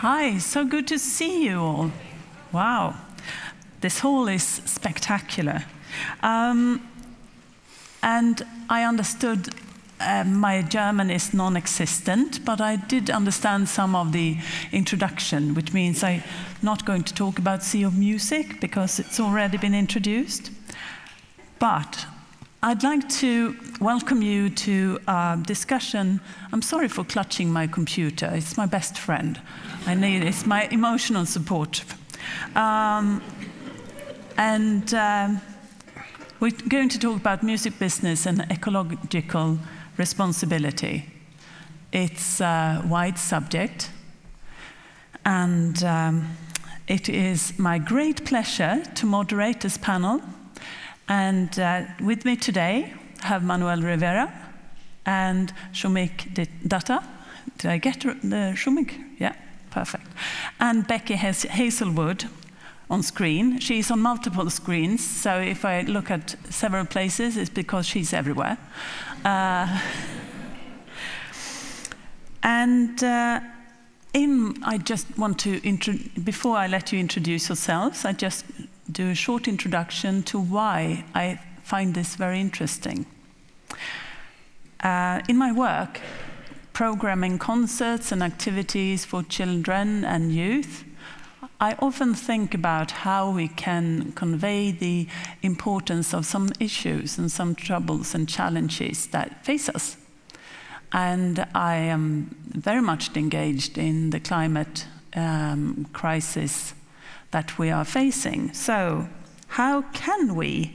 Hi, so good to see you all. Wow, this hall is spectacular. And I understood my German is non-existent, but I did understand some of the introduction, which means I'm not going to talk about Sea of Music because it's already been introduced. But I'd like to welcome you to a discussion. I'm sorry for clutching my computer. It's my best friend. It's my emotional support. We're going to talk about music business and ecological responsibility. It's a wide subject, and it is my great pleasure to moderate this panel. And with me today I have Manuel Rivera and Soumik Datta. Did I get the Soumik? Yeah, perfect. And Becky Hazlewood on screen. She's on multiple screens, so if I look at several places, it's because she's everywhere. I just want to, before I let you introduce yourselves, I just do a short introduction to why I find this very interesting. In my work, programming concerts and activities for children and youth, I often think about how we can convey the importance of some issues and some troubles and challenges that face us. And I am very much engaged in the climate crisis that we are facing. So how can we,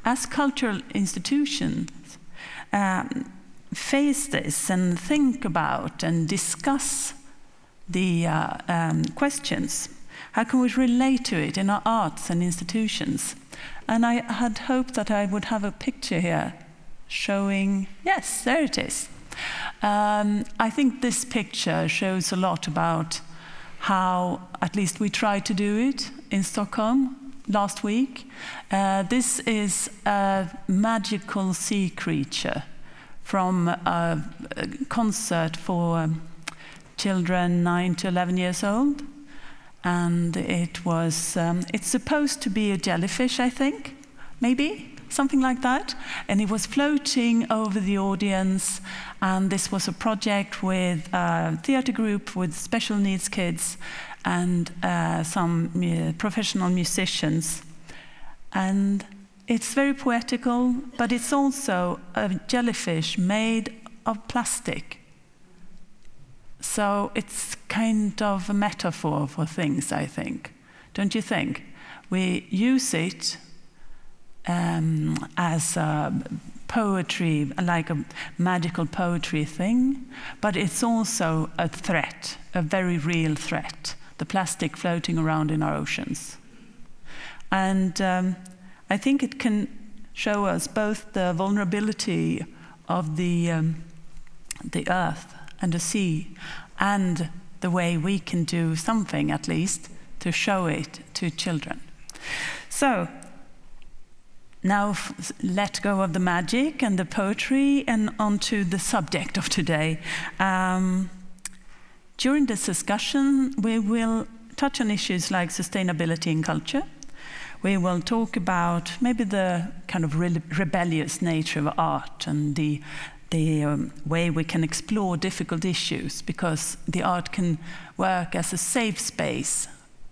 as cultural institutions, face this and think about and discuss the questions? How can we relate to it in our arts and institutions? And I had hoped that I would have a picture here showing, yes, there it is. I think this picture shows a lot about how, at least we tried to do it in Stockholm last week. This is a magical sea creature from a concert for children 9 to 11 years old. And it was, it's supposed to be a jellyfish, I think, maybe, something like that. And it was floating over the audience. And this was a project with a theater group with special needs kids and some professional musicians. And it's very poetical, but it's also a jellyfish made of plastic. So it's kind of a metaphor for things, I think. Don't you think? We use it as a poetry, like a magical poetry thing, but it's also a threat, a very real threat, the plastic floating around in our oceans. And I think it can show us both the vulnerability of the earth and the sea, and the way we can do something, at least, to show it to children. So, now let go of the magic and the poetry and onto the subject of today. During this discussion, we will touch on issues like sustainability in culture. We will talk about maybe the kind of rebellious nature of art and the way we can explore difficult issues, because the art can work as a safe space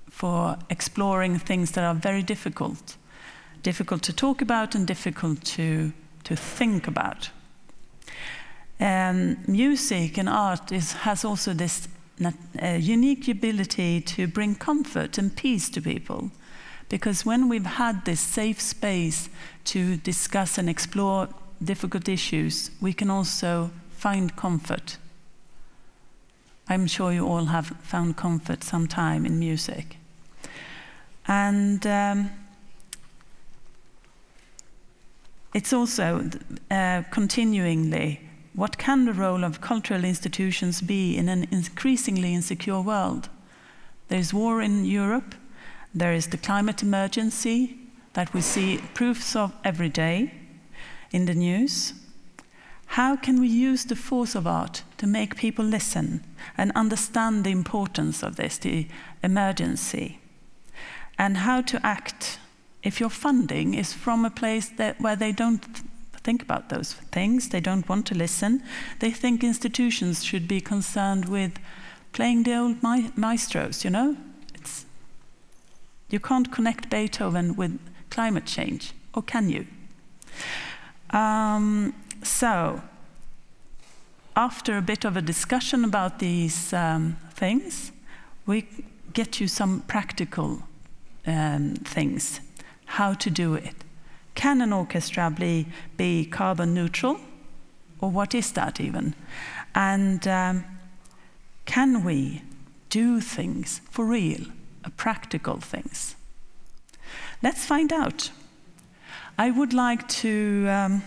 for exploring things that are very difficult to talk about and difficult to think about. Music and art has also this unique ability to bring comfort and peace to people, because when we've had this safe space to discuss and explore difficult issues, we can also find comfort. I'm sure you all have found comfort sometime in music. And it's also continuingly, what can the role of cultural institutions be in an increasingly insecure world? There's war in Europe, there is the climate emergency that we see proofs of every day in the news. How can we use the force of art to make people listen and understand the importance of this, the emergency? And how to act if your funding is from a place where they don't think about those things, they don't want to listen, they think institutions should be concerned with playing the old maestros, you know? You can't connect Beethoven with climate change, or can you? So, after a bit of a discussion about these things, we get you some practical things, how to do it. Can an orchestra be carbon neutral? Or what is that even? And can we do things for real, practical things? Let's find out. I would like to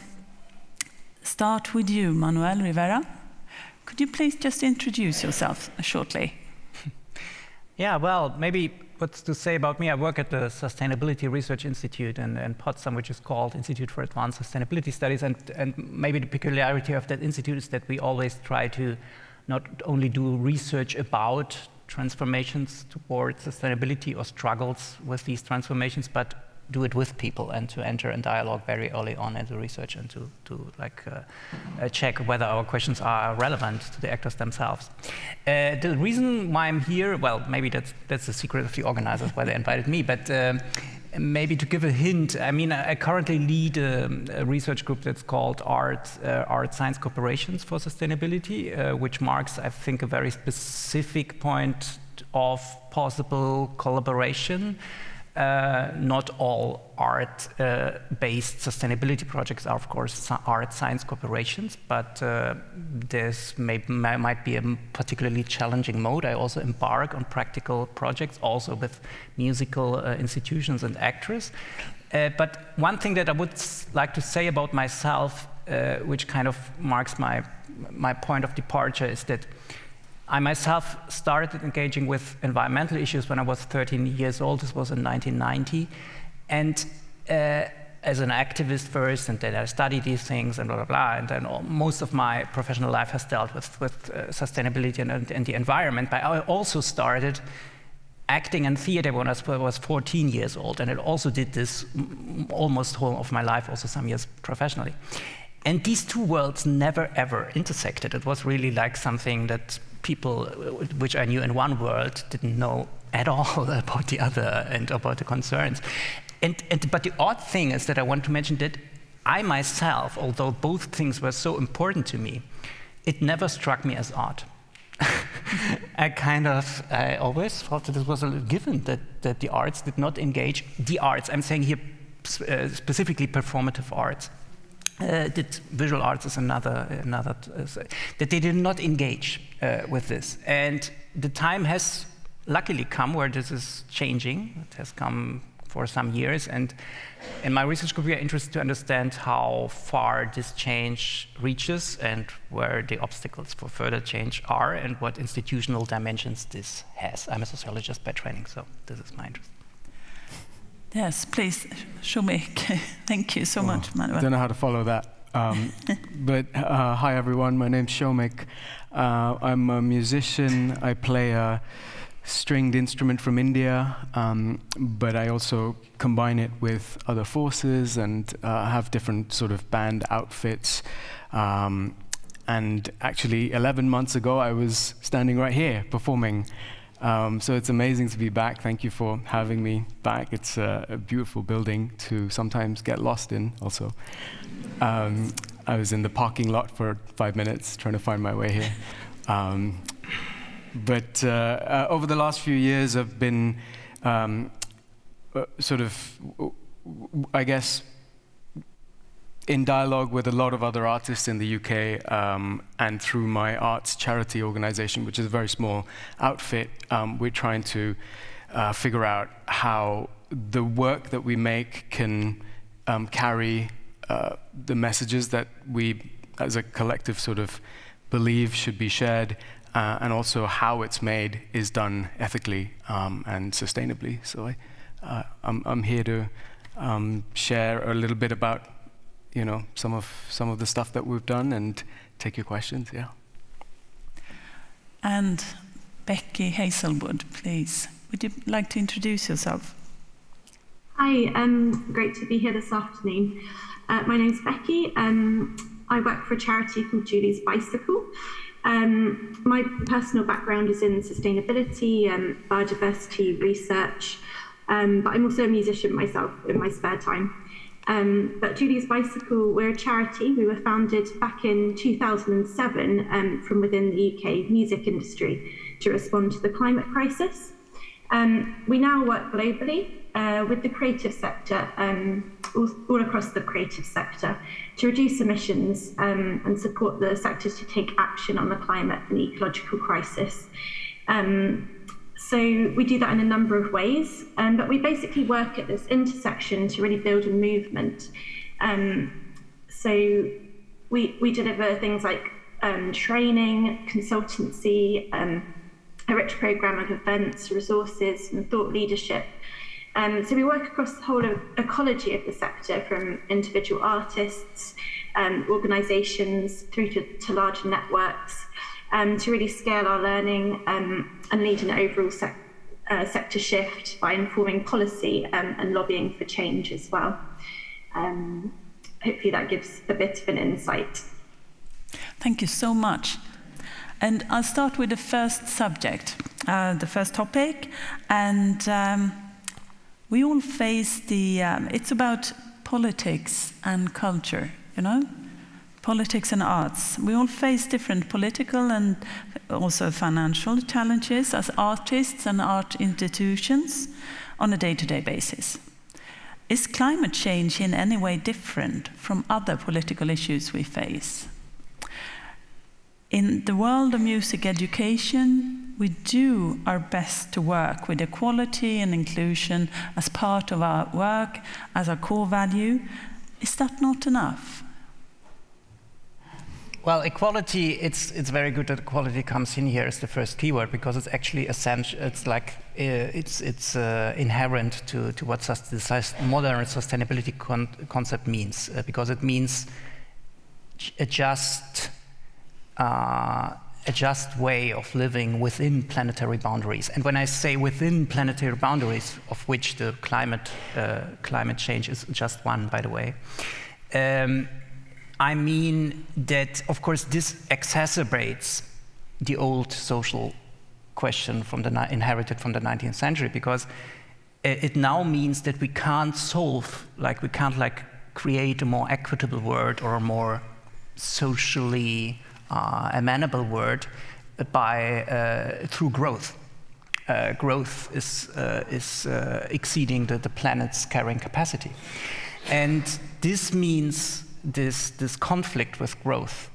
start with you, Manuel Rivera. Could you please just introduce yourself shortly? Yeah, well, maybe what's to say about me, I work at the Sustainability Research Institute in Potsdam, which is called Institute for Advanced Sustainability Studies. And maybe the peculiarity of that institute is that we always try to not only do research about transformations towards sustainability or struggles with these transformations, but do it with people and to enter in dialogue very early on in the research and to check whether our questions are relevant to the actors themselves. The reason why I'm here, well, maybe that's the secret of the organizers, why they invited me, but maybe to give a hint, I mean, I currently lead a research group that's called Art Science Cooperations for Sustainability, which marks, I think, a very specific point of possible collaboration. Not all art-based sustainability projects are, of course, art science cooperations, but this might be a particularly challenging mode. I also embark on practical projects, also with musical institutions and actors. But one thing that I would like to say about myself, which kind of marks my point of departure, is that I myself started engaging with environmental issues when I was 13 years old. This was in 1990. And as an activist first, and then I studied these things and blah, blah, blah. And then most of my professional life has dealt with sustainability and the environment. But I also started acting in theater when I was 14 years old. And I also did this almost whole of my life, also some years professionally. And these two worlds never, ever intersected. It was really like something that people which I knew in one world didn't know at all about the other and about the concerns. But the odd thing is that I want to mention that I myself, although both things were so important to me, it never struck me as art. I always thought that it was a given that the arts did not engage the arts. I'm saying here specifically performative arts. Visual arts is another that they did not engage with this. And the time has luckily come where this is changing. It has come for some years. And in my research group, we are interested to understand how far this change reaches and where the obstacles for further change are and what institutional dimensions this has. I'm a sociologist by training, so this is my interest. Yes, please, Soumik. Thank you so much, Manuel. I don't know how to follow that. But hi, everyone. My name's Soumik. I'm a musician. I play a stringed instrument from India, but I also combine it with other forces and have different sort of band outfits. And actually, 11 months ago, I was standing right here performing. So it's amazing to be back. Thank you for having me back. It's a beautiful building to sometimes get lost in also. I was in the parking lot for 5 minutes trying to find my way here. But over the last few years, I've been sort of, I guess, in dialogue with a lot of other artists in the UK and through my arts charity organization, which is a very small outfit, we're trying to figure out how the work that we make can carry the messages that we, as a collective, sort of believe should be shared, and also how it's made is done ethically and sustainably. So I'm here to share a little bit about you know, some of the stuff that we've done and take your questions. Yeah. And Becky Hazlewood, please. Would you like to introduce yourself? Hi, great to be here this afternoon. My name's Becky. I work for a charity called Julie's Bicycle. My personal background is in sustainability and biodiversity research, but I'm also a musician myself in my spare time. But Julie's Bicycle, we're a charity. We were founded back in 2007 from within the UK music industry to respond to the climate crisis. We now work globally with the creative sector, all across the creative sector, to reduce emissions and support the sector to take action on the climate and ecological crisis. So we do that in a number of ways, but we basically work at this intersection to really build a movement. So we deliver things like training, consultancy, a rich program of events, resources, and thought leadership. So we work across the whole ecology of the sector, from individual artists, organisations, through to larger networks, to really scale our learning and lead an overall sector shift by informing policy and lobbying for change as well. Hopefully that gives a bit of an insight. Thank you so much. And I'll start with the first subject, the first topic, and we all face it's about politics and culture, you know? Politics and arts. We all face different political and also financial challenges as artists and art institutions on a day-to-day basis. Is climate change in any way different from other political issues we face? In the world of music education, we do our best to work with equality and inclusion as part of our work, as our core value. Is that not enough? Well, equality, it's very good that equality comes in here as the first keyword, because it's actually essential. It's like it's inherent to what the modern sustainability concept means, because it means a just way of living within planetary boundaries. And when I say within planetary boundaries, of which the climate change is just one, by the way, I mean that, of course, this exacerbates the old social question inherited from the 19th century, because it now means that we can't create a more equitable world or a more socially amenable world through growth. Growth is exceeding the planet's carrying capacity, and this means this conflict with growth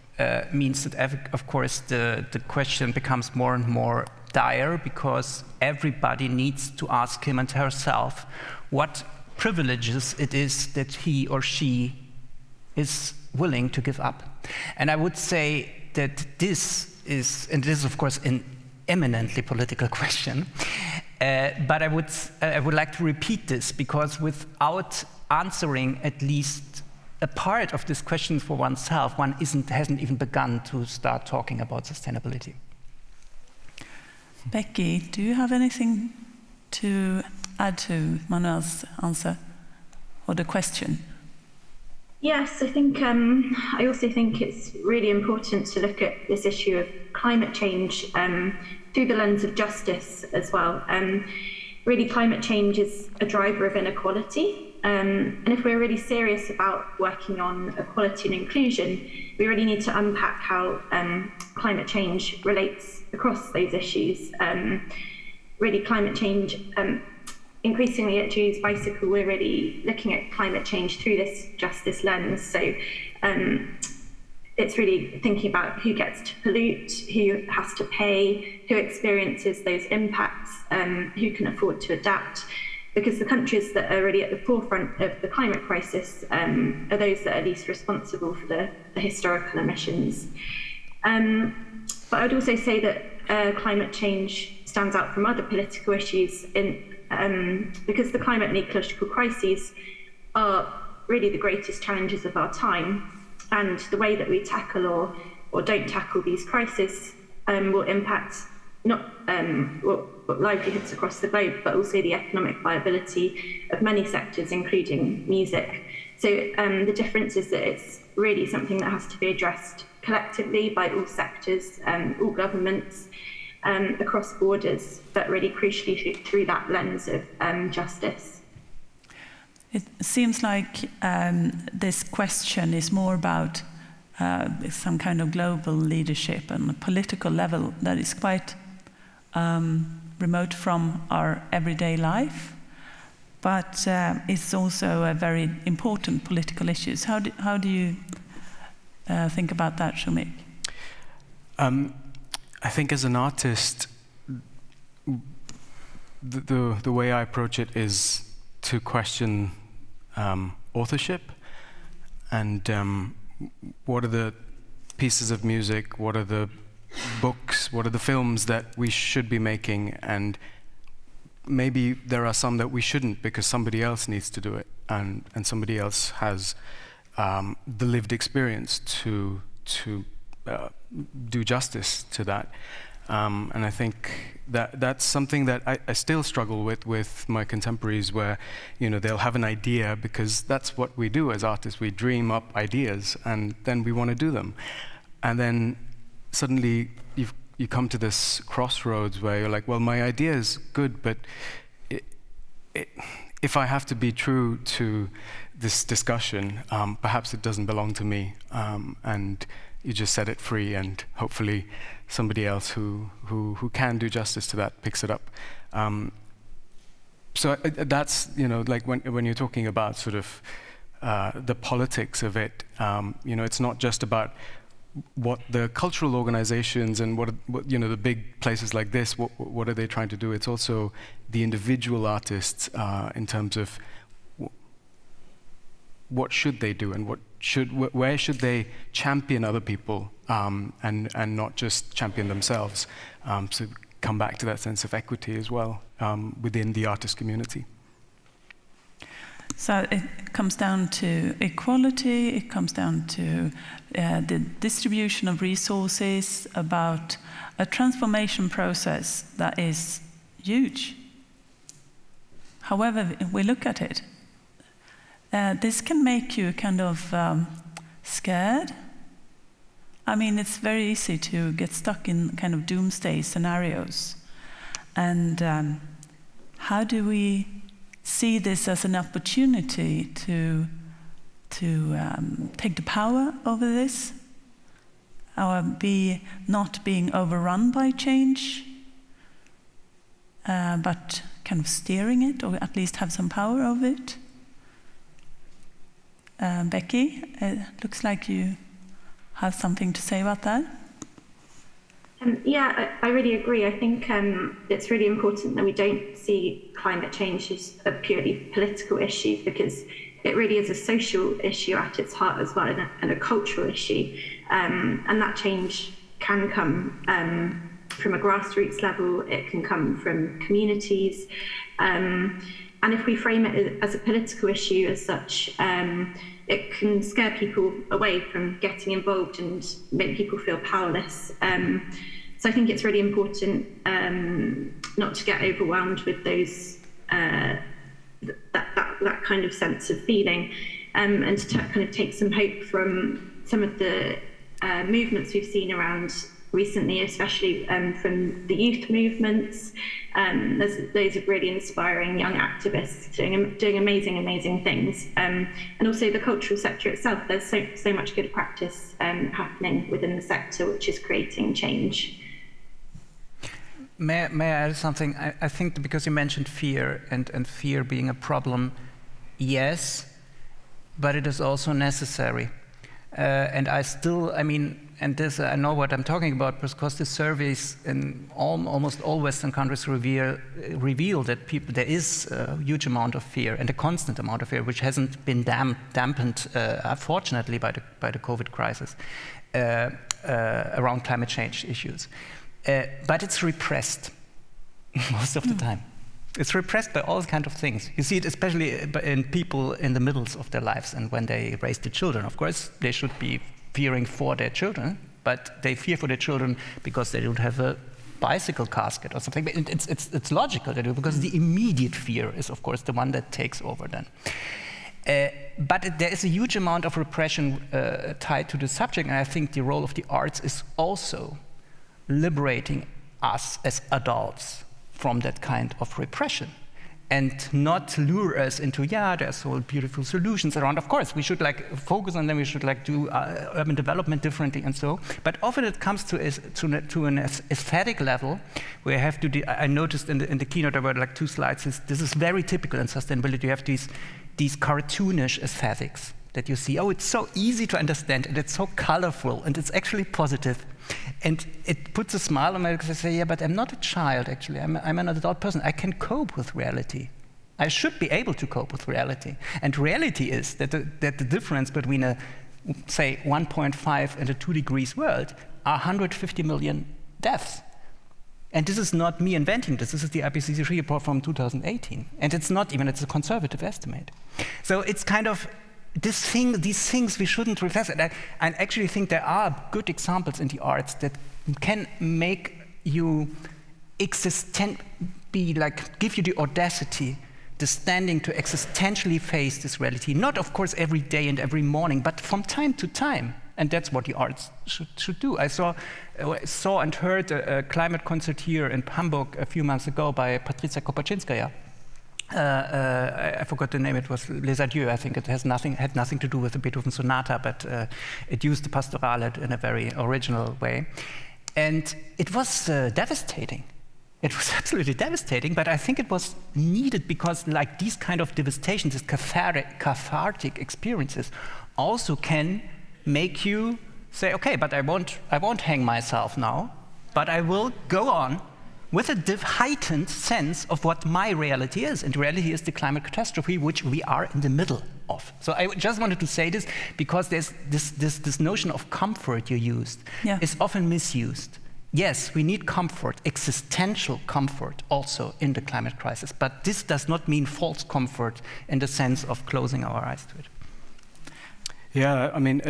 means that, of course, the question becomes more and more dire, because everybody needs to ask him and herself what privileges it is that he or she is willing to give up. And I would say that this is of course an eminently political question, but I would like to repeat this, because without answering at least a part of this question for oneself, one hasn't even begun to start talking about sustainability. Becky, do you have anything to add to Manuel's answer or the question? Yes, I think I also think it's really important to look at this issue of climate change through the lens of justice as well. Really, climate change is a driver of inequality. And if we're really serious about working on equality and inclusion, we really need to unpack how climate change relates across those issues. Really, climate change, increasingly at Julie's Bicycle, we're really looking at climate change through this justice lens. So it's really thinking about who gets to pollute, who has to pay, who experiences those impacts, who can afford to adapt. Because the countries that are really at the forefront of the climate crisis are those that are least responsible for the historical emissions. But I'd also say that climate change stands out from other political issues because the climate and ecological crises are really the greatest challenges of our time, and the way that we tackle or don't tackle these crises will impact not livelihoods across the globe, but also the economic viability of many sectors, including music. So the difference is that it's really something that has to be addressed collectively by all sectors, all governments, across borders, but really crucially through that lens of justice. It seems like this question is more about some kind of global leadership on a political level that is quite remote from our everyday life, but it's also a very important political issue. How do you think about that, Soumik? I think as an artist, the way I approach it is to question authorship and what are the pieces of music, what are the books, what are the films that we should be making, and maybe there are some that we shouldn't because somebody else needs to do it, and somebody else has the lived experience to do justice to that. And I think that's something that I still struggle with my contemporaries, where they'll have an idea, because that's what we do as artists. We dream up ideas and then we want to do them, and then suddenly you come to this crossroads where you're like, well, my idea is good, but if I have to be true to this discussion, perhaps it doesn't belong to me, and you just set it free, and hopefully somebody else who can do justice to that picks it up. So that's, like when you're talking about sort of the politics of it, it's not just about what the cultural organizations and what the big places like this, what are they trying to do? It's also the individual artists in terms of what should they do, and where should they champion other people, and not just champion themselves. So come back to that sense of equity as well within the artist community. So it comes down to equality, it comes down to the distribution of resources, about a transformation process that is huge. However we look at it, this can make you kind of scared. I mean, it's very easy to get stuck in kind of doomsday scenarios. And how do we see this as an opportunity to take the power over this, or not being overrun by change, but kind of steering it, or at least have some power over it? Becky, it looks like you have something to say about that. Yeah, I really agree. I think it's really important that we don't see climate change as a purely political issue, because it really is a social issue at its heart as well, and a cultural issue. And that change can come from a grassroots level, it can come from communities. And if we frame it as a political issue as such, it can scare people away from getting involved and make people feel powerless. So I think it's really important not to get overwhelmed with those that kind of sense of feeling, and to kind of take some hope from some of the movements we've seen around recently, especially from the youth movements. There's loads of really inspiring young activists doing amazing things. And also the cultural sector itself, there's so much good practice happening within the sector, which is creating change. May I add something? I think because you mentioned fear, and fear being a problem, yes, but it is also necessary. And I know what I'm talking about, because the surveys in almost all Western countries reveal that there is a huge amount of fear, and a constant amount of fear, which hasn't been dampened, fortunately, by the COVID crisis around climate change issues. But it's repressed most of the time. It's repressed by all kinds of things. You see it especially in people in the middle of their lives, and when they raise the children. Of course, they should be fearing for their children, but they fear for their children because they don't have a bicycle casket or something. But it's logical to do, because the immediate fear is, of course, the one that takes over then. But there is a huge amount of repression tied to the subject, and I think the role of the arts is also liberating us as adults from that kind of repression, and not lure us into, there's all beautiful solutions around. Of course, we should focus on them, we should do urban development differently and so, but often it comes to an aesthetic level where you have to, I noticed in the keynote there were 2 slides, this is very typical in sustainability. You have these cartoonish aesthetics that you see, it's so easy to understand, and it's so colorful, and it's actually positive. And it puts a smile on my face. I say, but I'm not a child, actually. I'm an adult person. I can cope with reality. I should be able to cope with reality. And reality is that the difference between a, say, 1.5 and a 2 degrees world are 150 million deaths. And this is not me inventing this. This is the IPCC report from 2018. And it's not even, it's a conservative estimate. So it's kind of, these things we shouldn't reflect. And I actually think there are good examples in the arts that can make you give you the audacity, the standing to existentially face this reality. Not, of course, every day and every morning, but from time to time. And that's what the arts should do. I saw and heard a climate concert here in Hamburg a few months ago by Patricia Kopaczinskaya. I forgot the name. It was Les Adieux. I think it had nothing to do with the Beethoven sonata, but it used the pastorale in a very original way, and it was devastating. It was absolutely devastating, but I think it was needed because, these kind of devastations, these cathartic experiences, also can make you say, okay, but I won't hang myself now, but I will go on with a heightened sense of what my reality is. And reality is the climate catastrophe, which we are in the middle of. So I just wanted to say this because there's this notion of comfort you used is often misused. Yes, we need comfort, existential comfort also in the climate crisis, but this does not mean false comfort in the sense of closing our eyes to it. Yeah, I mean,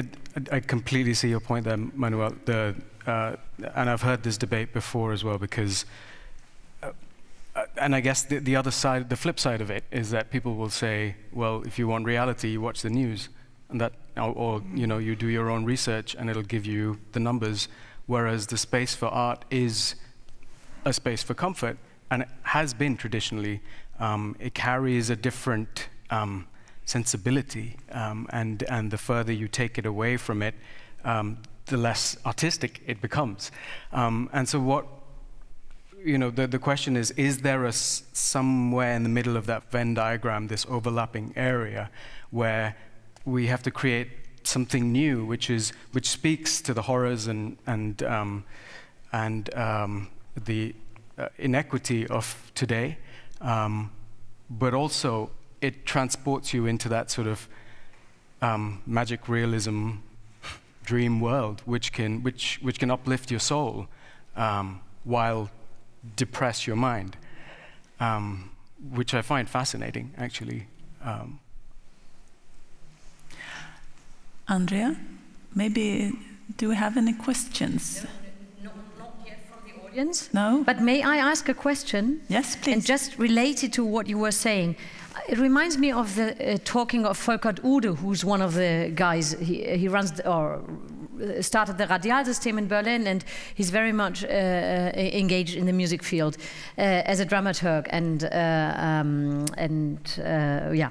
I completely see your point there, Manuel. And I've heard this debate before as well, because and I guess the other side, the flip side of it, is that people will say, well, if you want reality, you watch the news, and or you do your own research, and it'll give you the numbers. Whereas the space for art is a space for comfort, and it has been traditionally. It carries a different sensibility, and the further you take it away from it, the less artistic it becomes. And so the question is there somewhere in the middle of that Venn diagram, this overlapping area, where we have to create something new, which speaks to the horrors and the inequity of today, but also it transports you into that sort of magic realism dream world, which can uplift your soul while depress your mind, which I find fascinating, actually. Andrea, maybe do we have any questions? No, not yet from the audience. No? But may I ask a question? Yes, please. And just related to what you were saying. It reminds me of the talking of Volkert Ude, who's one of the guys. He runs started the Radial System in Berlin, and he's very much engaged in the music field as a dramaturg yeah.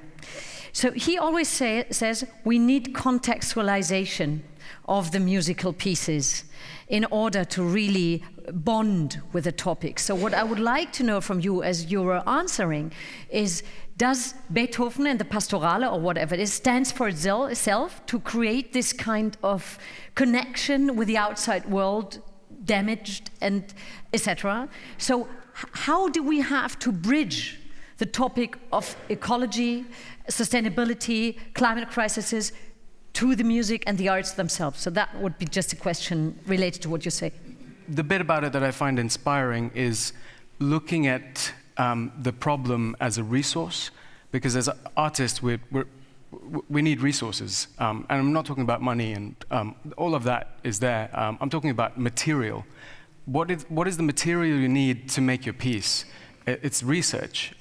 So he always says we need contextualization of the musical pieces in order to really bond with the topic. So what I would like to know from you as you were answering is, does Beethoven and the Pastorale, or whatever it is, stands for itself to create this kind of connection with the outside world, damaged and etc.? So how do we have to bridge the topic of ecology, sustainability, climate crises to the music and the arts themselves? So that would be just a question related to what you say. The bit about it that I find inspiring is looking at the problem as a resource, because as artists, we need resources. And I'm not talking about money, and all of that is there. I'm talking about material. What is the material you need to make your piece? It's research,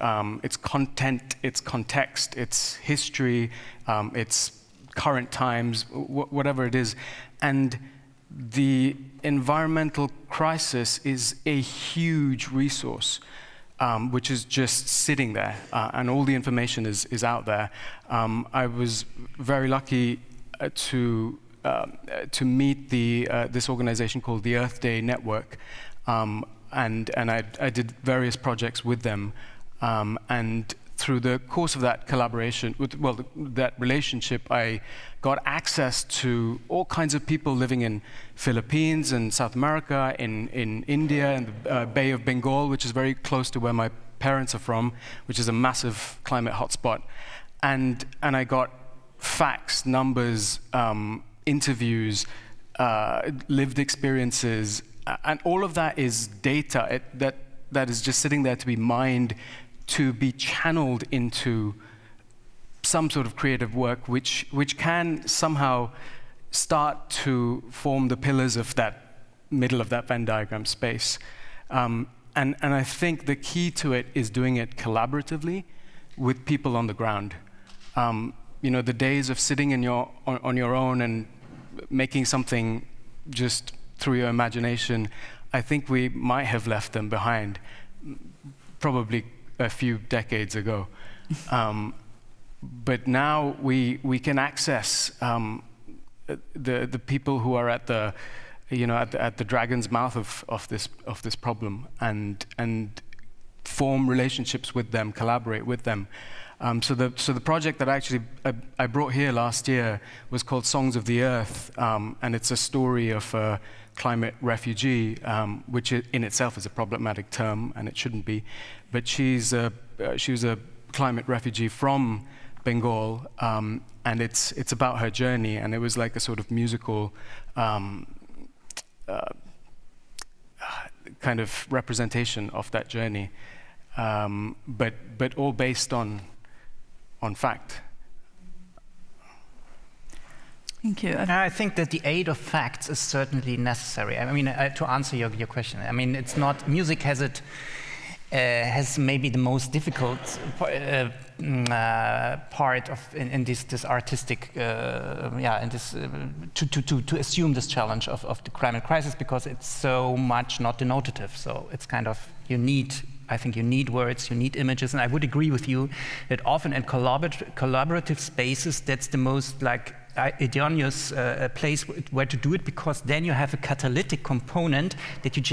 it's content, it's context, it's history, it's current times, whatever it is. And the environmental crisis is a huge resource, which is just sitting there, and all the information is out there. I was very lucky to meet this organization called the Earth Day Network, and I did various projects with them, and through the course of that collaboration, that relationship, I got access to all kinds of people living in Philippines and South America, in India, and the Bay of Bengal, which is very close to where my parents are from, which is a massive climate hotspot. And I got facts, numbers, interviews, lived experiences, and all of that is data that is just sitting there to be mined, to be channeled into some sort of creative work, which can somehow start to form the pillars of that middle of that Venn diagram space. And I think the key to it is doing it collaboratively with people on the ground. You know, the days of sitting on your own and making something just through your imagination, I think we might have left them behind, probably a few decades ago. But now we can access the people who are at the at the dragon's mouth of this problem, and form relationships with them, collaborate with them. So the project that I brought here last year was called Songs of the Earth, and it's a story of a climate refugee, which in itself is a problematic term, and it shouldn't be. But she was a climate refugee from Bengal, and it's about her journey, and it was like a sort of musical kind of representation of that journey, but all based on fact. Thank you. I think that the aid of facts is certainly necessary. I mean, to answer your question, I mean, it's not, music has maybe the most difficult part of in this artistic, in this to assume this challenge of the climate crisis, because it's so much not denotative. So it's kind of, I think you need words, you need images, and I would agree with you that often in collaborative spaces, that's the most like idoneous place where to do it, because then you have a catalytic component that you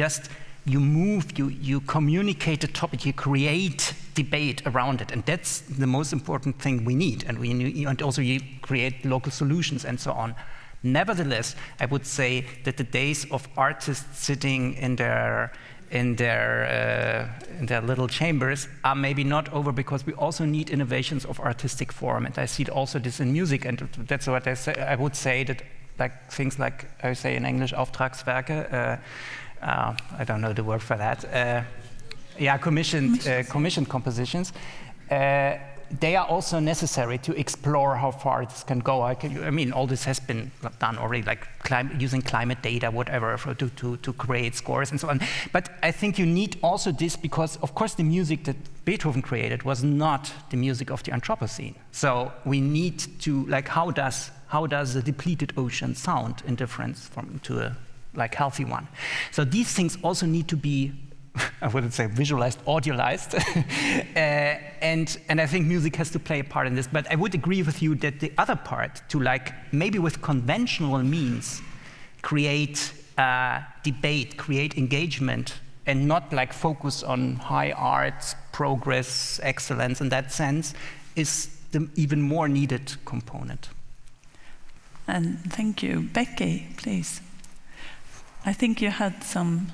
communicate the topic, you create debate around it, and that's the most important thing we need, and also you create local solutions and so on. Nevertheless, I would say that the days of artists sitting in their little chambers are maybe not over, because we also need innovations of artistic form, and I see it also this in music, and that's what I would say that, like things like I say in English, Auftragswerke. I don't know the word for that. Commissioned compositions. They are also necessary to explore how far this can go. I mean, all this has been done already, like using climate data, whatever, to create scores and so on. But I think you need also this, because, of course, the music that Beethoven created was not the music of the Anthropocene. So we need to, like, how does a depleted ocean sound in difference to a healthy one? So these things also need to be, I wouldn't say visualized, audialized, and I think music has to play a part in this. But I would agree with you that the other part, to maybe with conventional means, create debate, create engagement, and not focus on high art, progress, excellence in that sense, is the even more needed component. And thank you. Becky, please. I think you had some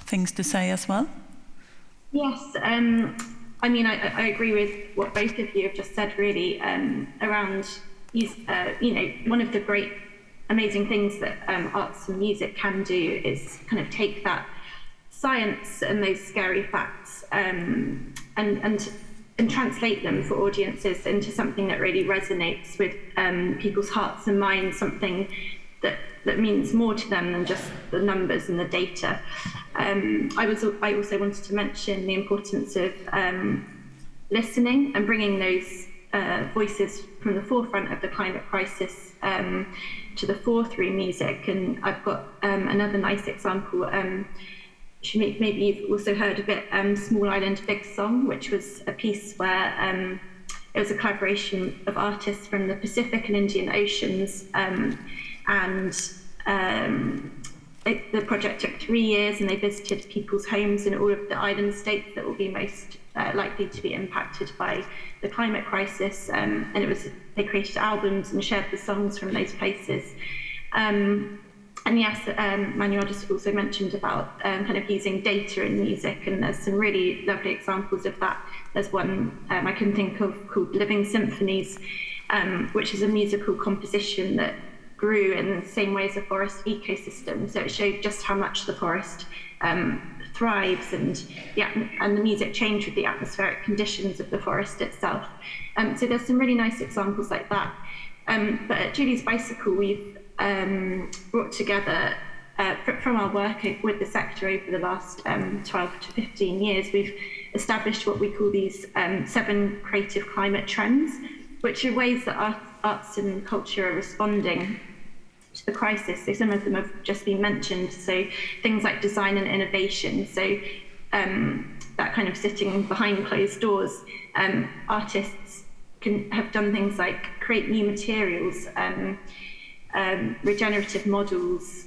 things to say as well. Yes, I mean, I agree with what both of you have just said, really, around, one of the great, amazing things that arts and music can do is kind of take that science and those scary facts and translate them for audiences into something that really resonates with people's hearts and minds, something that means more to them than just the numbers and the data. I also wanted to mention the importance of listening and bringing those voices from the forefront of the climate crisis to the fore through music. And I've got another nice example. Maybe you've also heard of it, Small Island Big Song, which was a piece where it was a collaboration of artists from the Pacific and Indian Oceans. The project took 3 years, and they visited people's homes in all of the island states that will be most likely to be impacted by the climate crisis. And they created albums and shared the songs from those places. And yes, Manuel just also mentioned about kind of using data in music, and there's some really lovely examples of that. There's one I can think of called Living Symphonies, which is a musical composition that grew in the same way as a forest ecosystem. So it showed just how much the forest thrives, and the music changed with the atmospheric conditions of the forest itself. So there's some really nice examples like that. But at Julie's Bicycle, we've brought together, from our work with the sector over the last 12 to 15 years, we've established what we call these 7 creative climate trends, which are ways that arts and culture are responding to the crisis. So some of them have just been mentioned. So things like design and innovation. So that kind of sitting behind closed doors, artists can have done things like create new materials, regenerative models,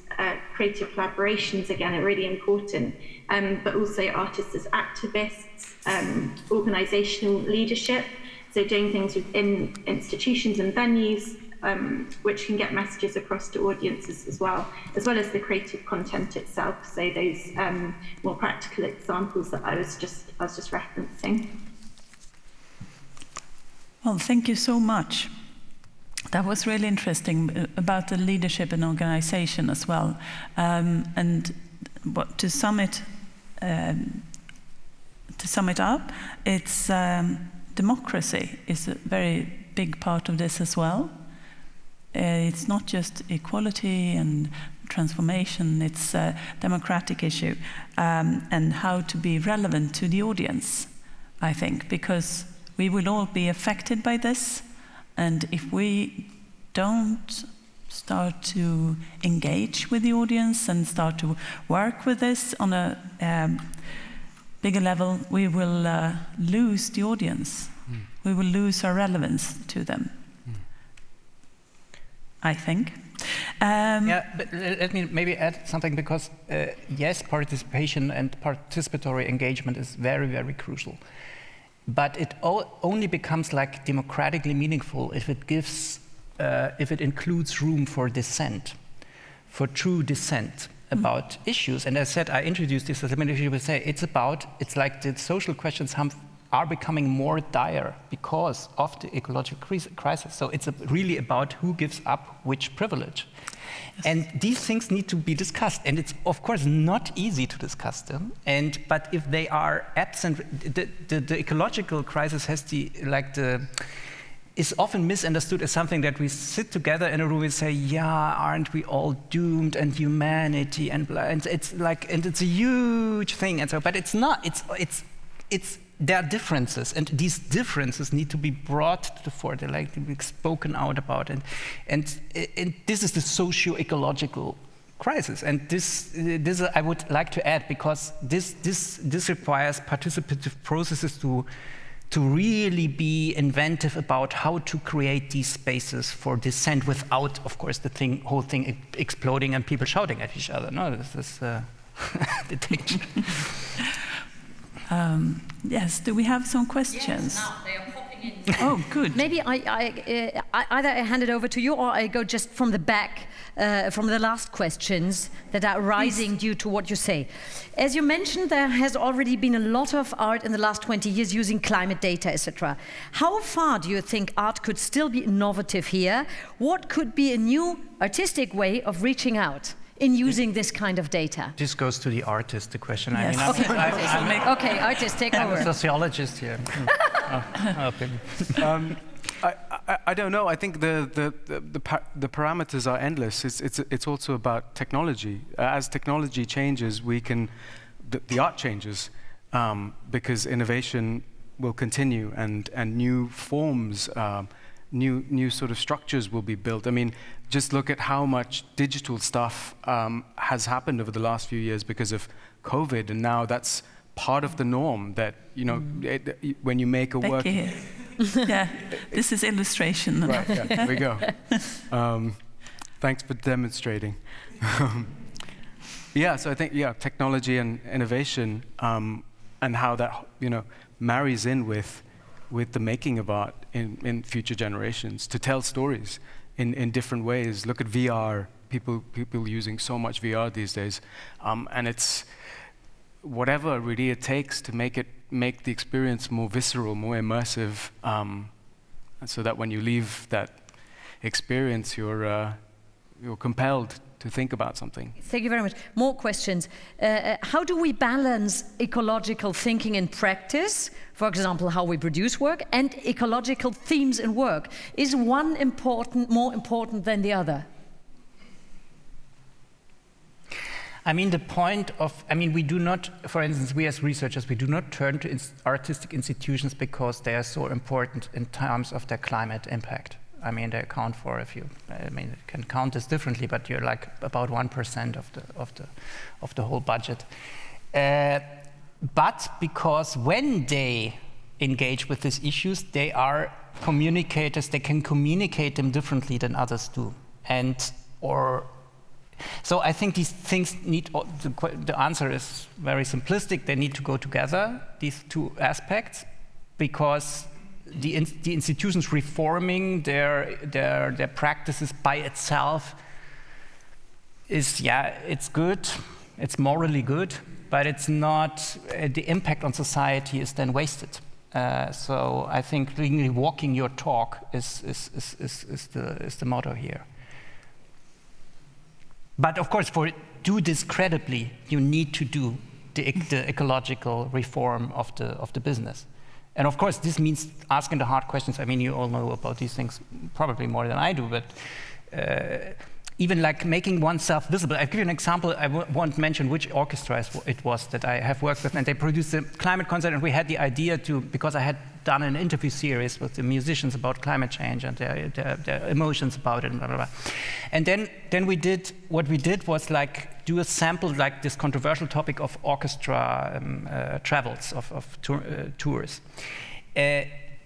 creative collaborations, again, are really important, but also artists as activists, organizational leadership, so doing things within institutions and venues, which can get messages across to audiences as well as the creative content itself, so those more practical examples that I was just referencing. Well, thank you so much. That was really interesting about the leadership and organization as well. And to sum it up, it's democracy is a very big part of this as well. It's not just equality and transformation, it's a democratic issue, and how to be relevant to the audience, I think, because we will all be affected by this. And if we don't start to engage with the audience and start to work with this on a bigger level, we will lose the audience. We will lose our relevance to them, I think. But let me maybe add something, because yes, participation and participatory engagement is very, very crucial. But it only becomes like democratically meaningful if it includes room for dissent, for true dissent about issues. And as I said, I introduced this as a minute, you will say it's like the social questions are becoming more dire because of the ecological crisis. So it's really about who gives up which privilege. Yes. And these things need to be discussed, and it's of course not easy to discuss them. But if they are absent, the ecological crisis is often misunderstood as something that we sit together in a room and say, yeah, aren't we all doomed, and humanity and blah, and it's a huge thing, and so. But it's not. There are differences, and these differences need to be brought to the fore. They're like to be spoken out about, and this is the socio-ecological crisis. And this I would like to add, because this requires participative processes to really be inventive about how to create these spaces for dissent without, of course, the whole thing exploding and people shouting at each other. No, this is the danger. Yes, do we have some questions? Yes, now they are popping in. Oh, good. Maybe either I hand it over to you, or I go just from the back, from the last questions that are rising due to what you say. As you mentioned, there has already been a lot of art in the last 20 years using climate data, etc. How far do you think art could still be innovative here? What could be a new artistic way of reaching out in using this kind of data? This goes to the artist, the question. Yes. I mean, Okay, artist, take I'm over. a sociologist here. I don't know. I think the parameters are endless. It's also about technology. As technology changes, the art changes because innovation will continue and new forms, new sort of structures will be built. I mean, just look at how much digital stuff has happened over the last few years because of COVID, and now that's part of the norm. That when you make a work. Becky. Yeah, this is illustration. Right, yeah, there we go. Thanks for demonstrating. Yeah, so I think, technology and innovation and how that, marries in with the making of art in future generations, to tell stories in different ways. Look at VR, people using so much VR these days. And it's whatever really it takes to make the experience more visceral, more immersive, so that when you leave that experience, you're compelled to think about something. Thank you very much. More questions. How do we balance ecological thinking in practice, for example, how we produce work, and ecological themes in work? Is one more important than the other? I mean, we do not, for instance, we as researchers, we do not turn to artistic institutions because they are so important in terms of their climate impact. I mean, they account for you can count this differently, but you're like about 1% of the whole budget. But because when they engage with these issues, they are communicators, they can communicate them differently than others do. So I think these things the answer is very simplistic. They need to go together, these two aspects, because the institutions reforming their practices by itself it's good, it's morally good, but it's not, the impact on society is then wasted. So I think really walking your talk is the motto here. But of course, do this credibly, you need to do the ecological reform of the business. And of course, this means asking the hard questions. I mean, you all know about these things probably more than I do, but even like making oneself visible. I'll give you an example. I won't mention which orchestra it was that I have worked with, and they produced a climate concert, and we had the idea because I had done an interview series with the musicians about climate change and their emotions about it, and blah, blah, blah. And then what we did was like do a sample, like this controversial topic of orchestra travels, of tours.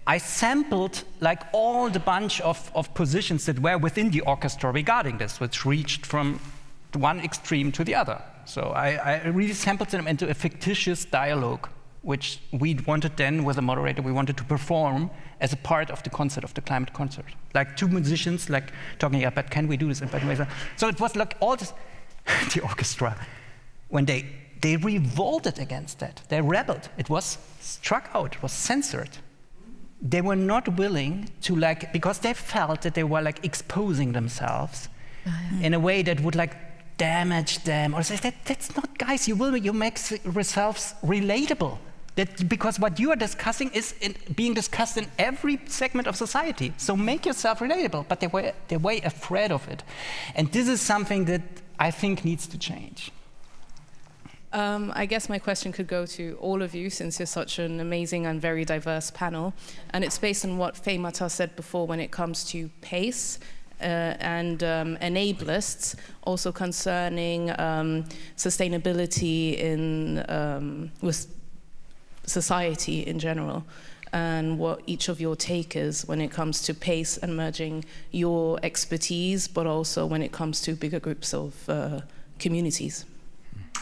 I sampled like all the bunch of positions that were within the orchestra regarding this, which reached from one extreme to the other. So I really sampled them into a fictitious dialogue, which we wanted then, with a moderator, we wanted to perform as a part of the concert, of the climate concert. Like two musicians like talking about, can we do this? So it was like all this, the orchestra, when they revolted against that, they rebelled. It was struck out, it was censored. They were not willing to because they felt that they were like exposing themselves in a way that would like damage them, or say that's not, guys, you make yourselves relatable. Because what you are discussing is being discussed in every segment of society. So make yourself relatable, but they were afraid of it. And this is something that I think needs to change. I guess my question could go to all of you, since you're such an amazing and very diverse panel. And it's based on what Datta said before when it comes to pace and enablers, also concerning sustainability with society in general, and what each of your take is when it comes to pace and merging your expertise, but also when it comes to bigger groups of communities.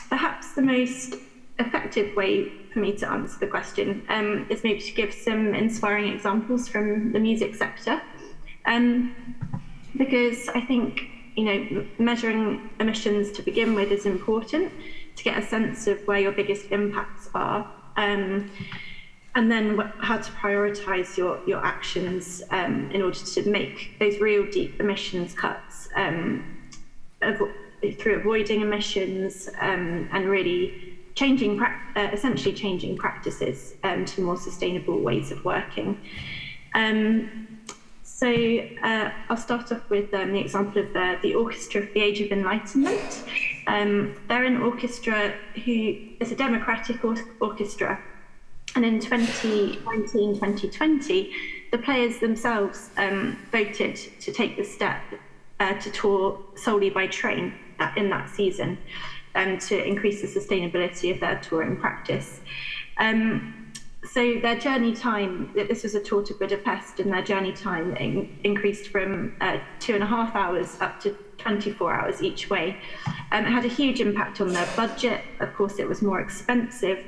Perhaps the most effective way for me to answer the question is maybe to give some inspiring examples from the music sector, because I think measuring emissions to begin with is important to get a sense of where your biggest impacts are, and then how to prioritize your actions in order to make those real deep emissions cuts through avoiding emissions and really essentially changing practices to more sustainable ways of working. So I'll start off with the example of the Orchestra of the Age of Enlightenment. They're an orchestra who is a democratic orchestra, and in 2019-2020, the players themselves voted to take the step to tour solely by train in that season, to increase the sustainability of their touring practice. So their journey time, this was a tour to Budapest, and their journey time increased from 2.5 hours up to 24 hours each way. It had a huge impact on their budget. Of course, it was more expensive.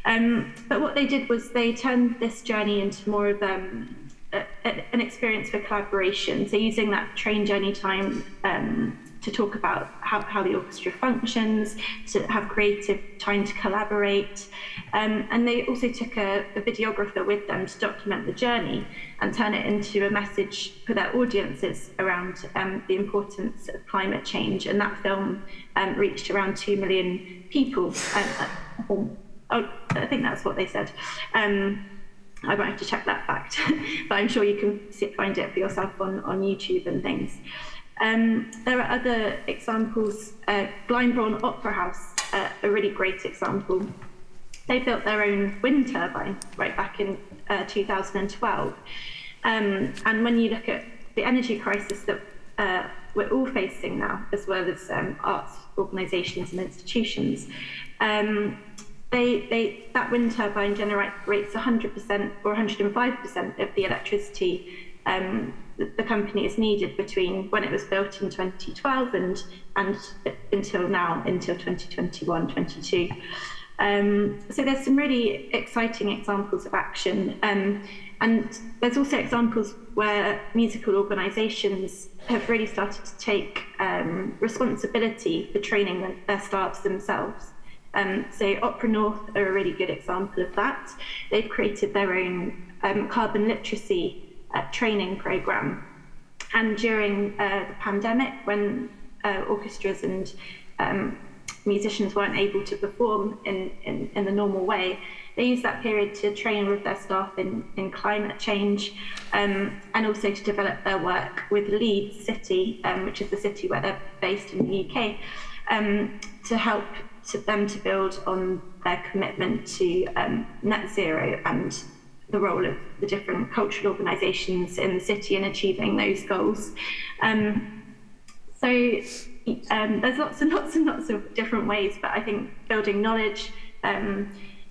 But what they did was they turned this journey into more of an experience for collaboration. So using that train journey time to talk about how the orchestra functions, to have creative time to collaborate. And they also took a videographer with them to document the journey and turn it into a message for their audiences around the importance of climate change. And that film reached around 2 million people. I think that's what they said. I might have to check that fact, but I'm sure you can find it for yourself on YouTube and things. There are other examples. Glyndebourne Opera House, a really great example. They built their own wind turbine right back in 2012. And when you look at the energy crisis that we're all facing now, as well as arts organisations and institutions, that wind turbine generates 100% or 105% of the electricity the company is needed between when it was built in 2012 and until now, until 2021-22. So there's some really exciting examples of action, and there's also examples where musical organisations have really started to take responsibility for training their staffs themselves. So Opera North are a really good example of that. They've created their own carbon literacy training programme, and during the pandemic, when orchestras and musicians weren't able to perform in the normal way, they used that period to train with their staff in climate change, and also to develop their work with Leeds City, which is the city where they're based in the UK, to help them to build on their commitment to net zero and the role of the different cultural organisations in the city in achieving those goals. So there's lots and lots of different ways, but I think building knowledge,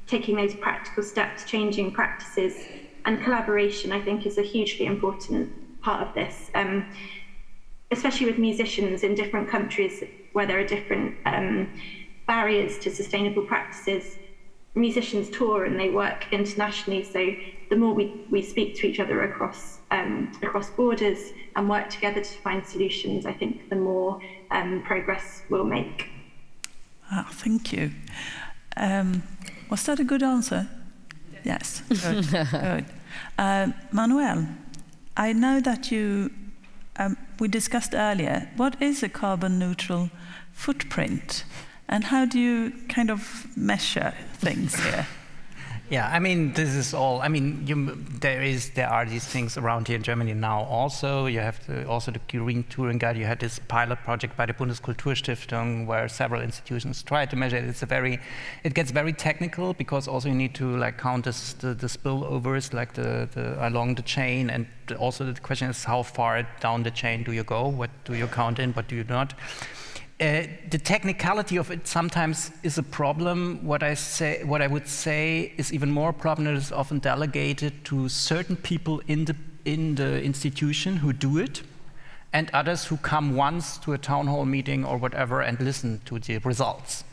taking those practical steps, changing practices, and collaboration, I think, is a hugely important part of this, especially with musicians in different countries where there are different barriers to sustainable practices. Musicians tour and they work internationally, so the more we speak to each other across borders and work together to find solutions, I think the more progress we'll make. Thank you. Was that a good answer? Yes. Good. Good. Manuel, I know that we discussed earlier, what is a carbon neutral footprint? And how do you kind of measure things here? Yeah, I mean, this is all. I mean, there are these things around here in Germany now. Also, you have also the Green Touring Guide. You had this pilot project by the Körber-Stiftung where several institutions try to measure it. It gets very technical because also you need to like count the spillovers, like along the chain, and also the question is how far down the chain do you go? What do you count in? What do you not? The technicality of it sometimes is a problem. What I would say is even more a problem that is often delegated to certain people in the institution who do it, and others who come once to a town hall meeting or whatever and listen to the results.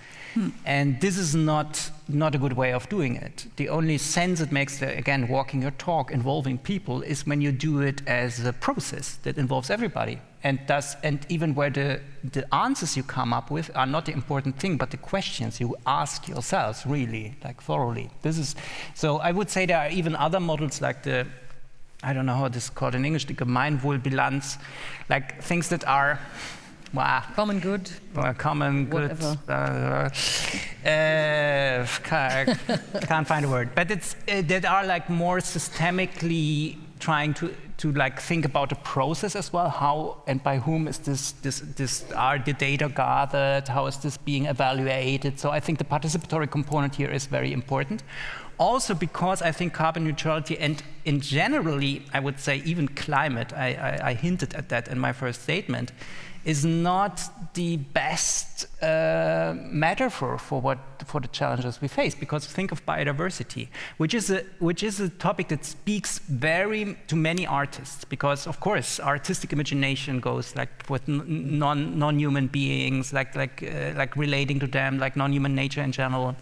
And this is not a good way of doing it. The only sense it makes, again, walking your talk, involving people, is when you do it as a process that involves everybody. And even where the answers you come up with are not the important thing, but the questions you ask yourselves really, like thoroughly. So I would say there are even other models like I don't know how this is called in English, the Gemeinwohlbilanz, like things that are Wow. Common good. Common good. Can't find a word. But it's that are like more systemically trying to like think about the process as well. How and by whom is this are the data gathered? How is this being evaluated? So I think the participatory component here is very important. Also because I think carbon neutrality and in generally, I would say even climate, I hinted at that in my first statement, is not the best metaphor for the challenges we face. Because think of biodiversity, which is a topic that speaks to many artists. Because of course, artistic imagination goes like with non-human beings, like relating to them, like non-human nature in general,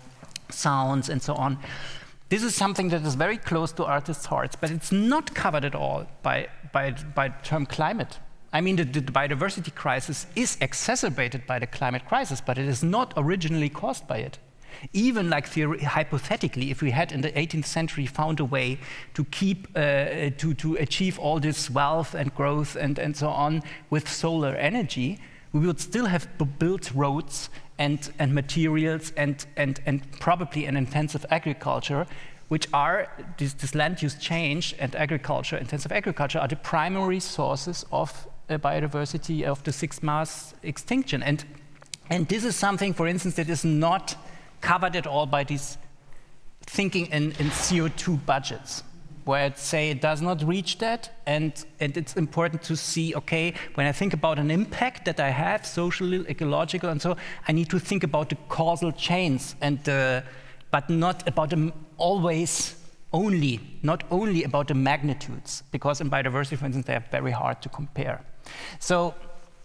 sounds and so on. This is something that is very close to artists' hearts, but it's not covered at all by the term climate. I mean, the biodiversity crisis is exacerbated by the climate crisis, but it is not originally caused by it. Even like hypothetically, if we had in the 18th century found a way to keep, to achieve all this wealth and growth and so on with solar energy, we would still have built roads and materials and probably an intensive agriculture, which are this land use change and agriculture, intensive agriculture, are the primary sources of biodiversity of the sixth mass extinction. And this is something, for instance, that is not covered at all by this thinking in CO2 budgets, where it does not reach that, and it's important to see, okay, when I think about an impact that I have, social, ecological, and so, I need to think about the causal chains, but not about them not only about the magnitudes, because in biodiversity, for instance, they are very hard to compare. So,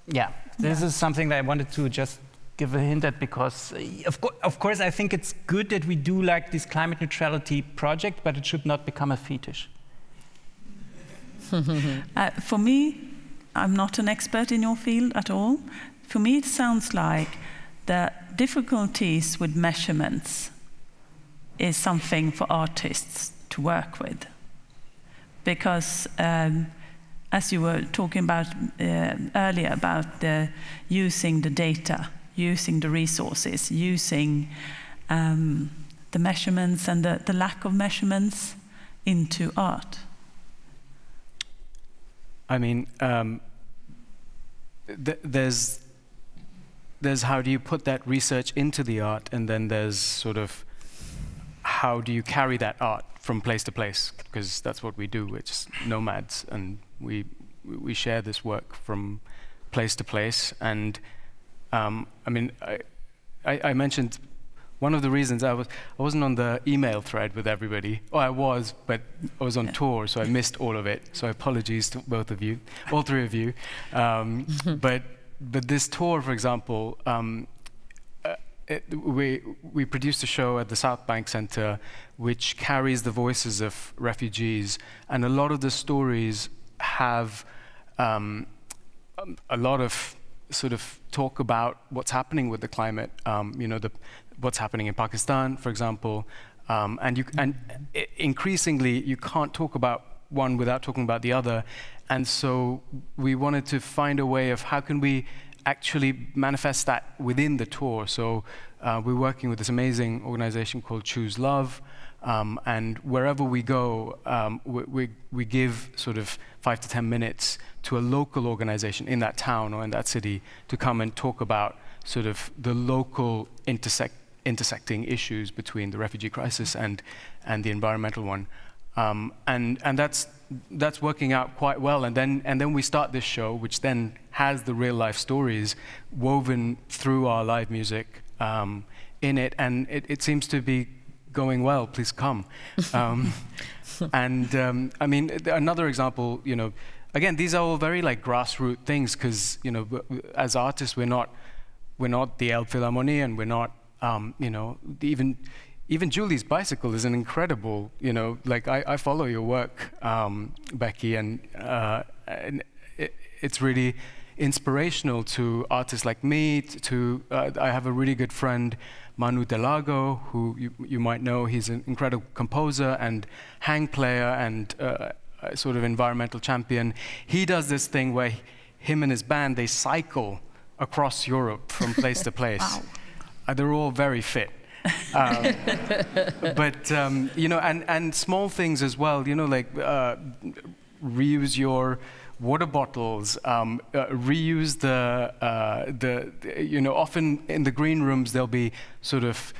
yeah, this is something that I wanted to just give a hint at, because of course I think it's good that we do like this climate neutrality project, but it should not become a fetish. For me, I'm not an expert in your field at all. For me, it sounds like the difficulties with measurements is something for artists to work with, because as you were talking about earlier about using the data, using the resources, using the measurements and the lack of measurements into art. I mean, there's how do you put that research into the art, and then there's sort of how do you carry that art from place to place, because that's what we do. It's nomads, and we share this work from place to place. And I mean, I mentioned one of the reasons I wasn't on the email thread with everybody. Oh, I was, but I was on tour, so I missed all of it. So apologies to both of you, all three of you. But this tour, for example, we produced a show at the South Bank Center, which carries the voices of refugees, and a lot of the stories have a lot of sort of talk about what's happening with the climate. You know, what's happening in Pakistan, for example, and increasingly you can't talk about one without talking about the other, and so we wanted to find a way of how can we actually manifest that within the tour. So we're working with this amazing organization called Choose Love, and wherever we go, we give sort of 5 to 10 minutes to a local organization in that town or in that city to come and talk about sort of the local intersecting issues between the refugee crisis and the environmental one, and that's working out quite well. And then we start this show, which then has the real life stories woven through our live music in it, and it seems to be going well. Please come. And I mean, another example, you know, again, these are all very like grassroots things, because you know, as artists, we're not the Elbphilharmonie, and we're not, you know, even Julie's bicycle is an incredible, you know, like I follow your work, Becky, and it's really inspirational to artists like me. I have a really good friend, Manuel, who you might know. He's an incredible composer and hang player and sort of environmental champion. He does this thing where him and his band, they cycle across Europe from place to place. Wow. They're all very fit. But you know, and small things as well, you know, like reuse your water bottles, reuse the you know, often in the green rooms there'll be sort of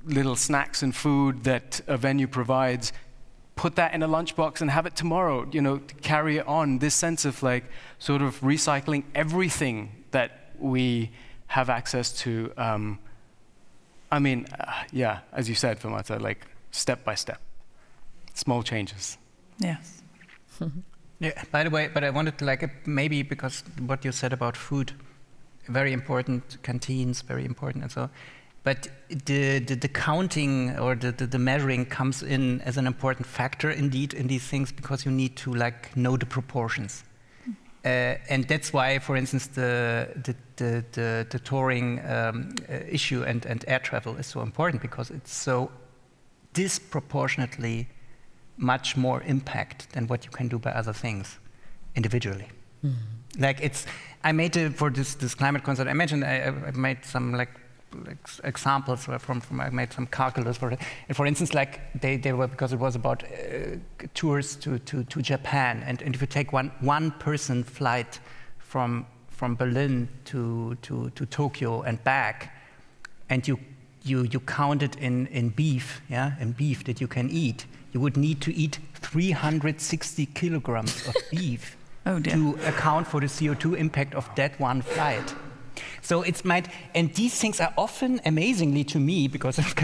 little snacks and food that a venue provides. Put that in a lunchbox and have it tomorrow, you know, to carry it on. This sense of like sort of recycling everything that we have access to. I mean, yeah, as you said, Famata, like step by step, small changes. Yes. Yeah, by the way, but I wanted to like, maybe because what you said about food, very important, canteens, very important and so on. But the counting or the measuring comes in as an important factor indeed in these things, because you need to like know the proportions. And that's why, for instance, the touring issue and air travel is so important, because it's so disproportionately much more impact than what you can do by other things individually. Mm-hmm. Like it's, I made for this climate concert, I mentioned I made some like examples from I made some calculus for it. And for instance, like they were, because it was about tours to Japan, and if you take one person flight from Berlin to Tokyo and back, and you count it in beef, yeah, in beef that you can eat, you would need to eat 360 kilograms of beef to account for the CO2 impact of that one flight. So it's and these things are often, amazingly to me, because of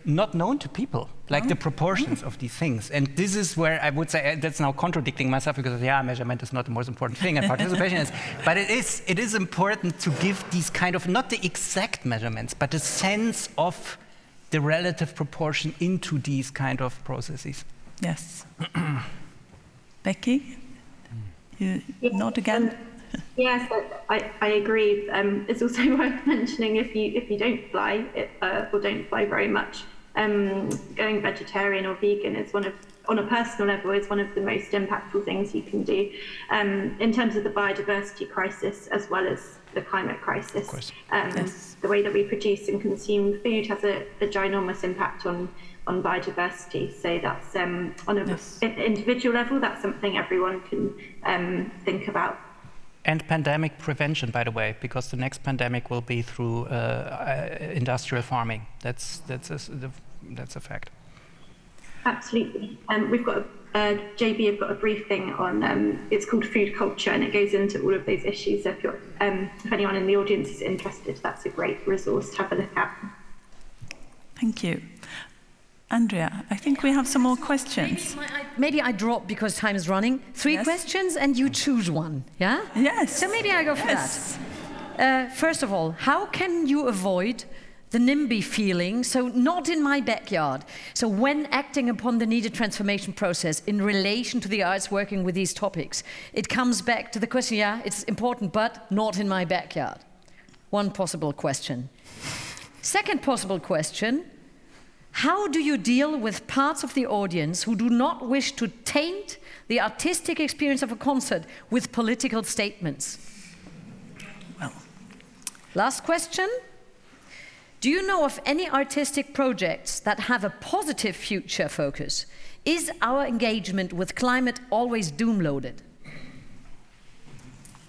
not known to people, like the proportions of these things. And this is where I would say that's now contradicting myself, because yeah, measurement is not the most important thing, and participation is. But it is important to give these kind of, not the exact measurements, but a sense of the relative proportion into these kind of processes. Yes. Becky, you nod again. Yes, I agree. It's also worth mentioning, if you don't fly or don't fly very much, going vegetarian or vegan is on a personal level, is one of the most impactful things you can do in terms of the biodiversity crisis as well as the climate crisis. Of course. Yes. The way that we produce and consume food has a ginormous impact on biodiversity. So that's on an individual level, that's something everyone can think about. And pandemic prevention, by the way, because the next pandemic will be through industrial farming. That's a fact. Absolutely. We've got JB have got a briefing on it's called food culture, and it goes into all of those issues. So if anyone in the audience is interested, that's a great resource to have a look at. Thank you. Andrea, I think we have some more questions. Maybe I drop, because time is running. 3 questions and you choose one, yeah? Yes. So maybe I go for that. First of all, how can you avoid the NIMBY feeling, so not in my backyard? So when acting upon the needed transformation process in relation to the arts working with these topics, it comes back to the question, yeah, it's important, but not in my backyard. One possible question. Second possible question, how do you deal with parts of the audience who do not wish to taint the artistic experience of a concert with political statements? Well. Last question. Do you know of any artistic projects that have a positive future focus? Is our engagement with climate always doom-loaded?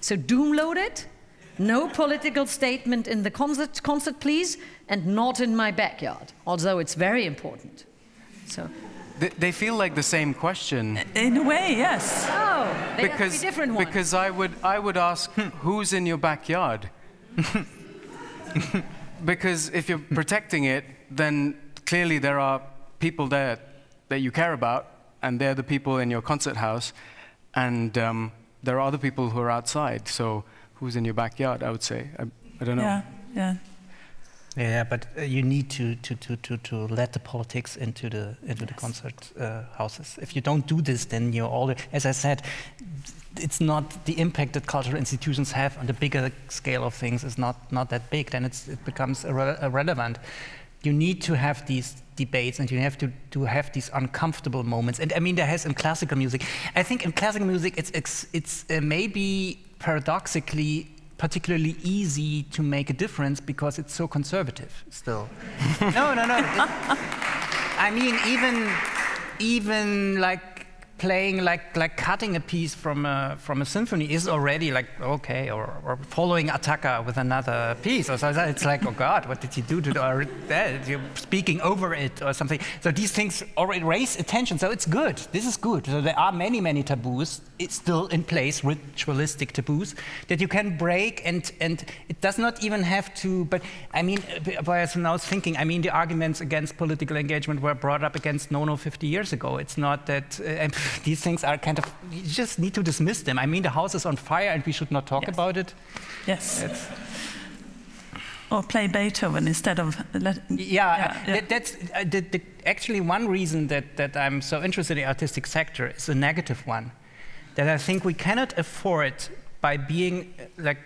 So doom-loaded, no political statement in the concert please, and not in my backyard, although it's very important. So they feel like the same question. In a way, yes. Oh, they have to be different ones. Because I would ask, who's in your backyard? Because if you're protecting it, then clearly there are people there that you care about, and they're the people in your concert house, and there are other people who are outside. So who's in your backyard, I would say. I don't know. Yeah. Yeah, but you need to let the politics into the concert houses. If you don't do this, then you're all, as I said, it's not the impact that cultural institutions have on the bigger scale of things is not that big. Then it becomes irrelevant. You need to have these debates, and you have to have these uncomfortable moments. And I mean, there has in classical music. I think in classical music, it's maybe paradoxically particularly easy to make a difference because it's so conservative still. No. I mean, even like playing like cutting a piece from a symphony is already like okay, or following Attacca with another piece or so. It's like, oh God, what did he do to or you're speaking over it or something. So these things already raise attention. So it's good. This is good. So there are many taboos. It's still in place, ritualistic taboos that you can break, and it does not even have to. But I mean, by now thinking, I mean the arguments against political engagement were brought up against Nono 50 years ago. It's not that. These things are kind of, you just need to dismiss them. I mean, the house is on fire and we should not talk about it. Yes. Or play Beethoven instead of... That's actually one reason that I'm so interested in the artistic sector is a negative one. That I think we cannot afford, by being, like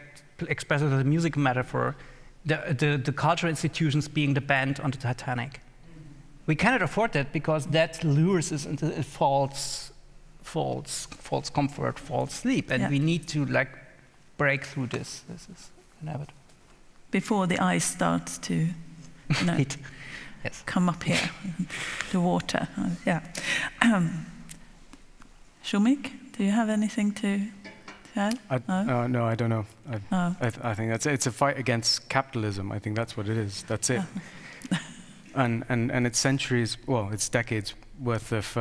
expressed as a music metaphor, the cultural institutions being the band on the Titanic. We cannot afford that because that lures us into a false comfort, false sleep, and we need to like break through this. This is inevitable. Before the ice starts to come up here, the water. Soumik, do you have anything to add? No, I don't know. I think it's a fight against capitalism. I think that's what it is. That's it. And it's centuries, well, it's decades worth of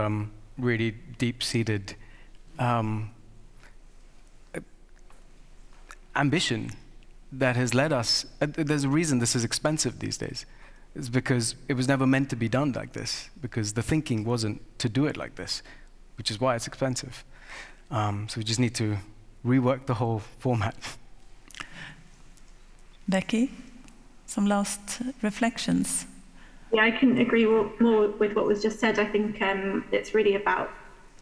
really deep-seated ambition that has led us. There's a reason this is expensive these days. It's because it was never meant to be done like this, because the thinking wasn't to do it like this, which is why it's expensive. So we just need to rework the whole format. Becky, some last reflections? Yeah, I couldn't agree more with what was just said. I think it's really about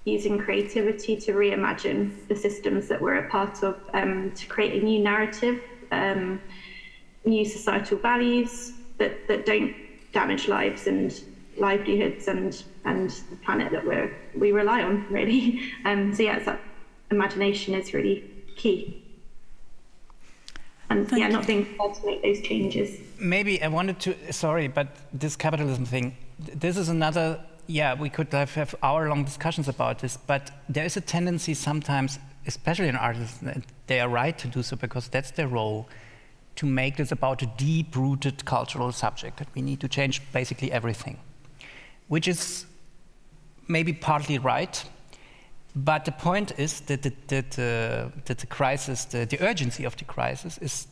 using creativity to reimagine the systems that we're a part of, to create a new narrative, new societal values that don't damage lives and livelihoods and the planet that we rely on, really. So yeah, it's that imagination is really key. And not being scared to make those changes. Maybe I wanted to, sorry, but this capitalism thing, this is another, we could have hour-long discussions about this, but there is a tendency sometimes, especially in artists, and they are right to do so because that's their role, to make this about a deep-rooted cultural subject, that we need to change basically everything, which is maybe partly right. But the point is that the crisis, the urgency of the crisis is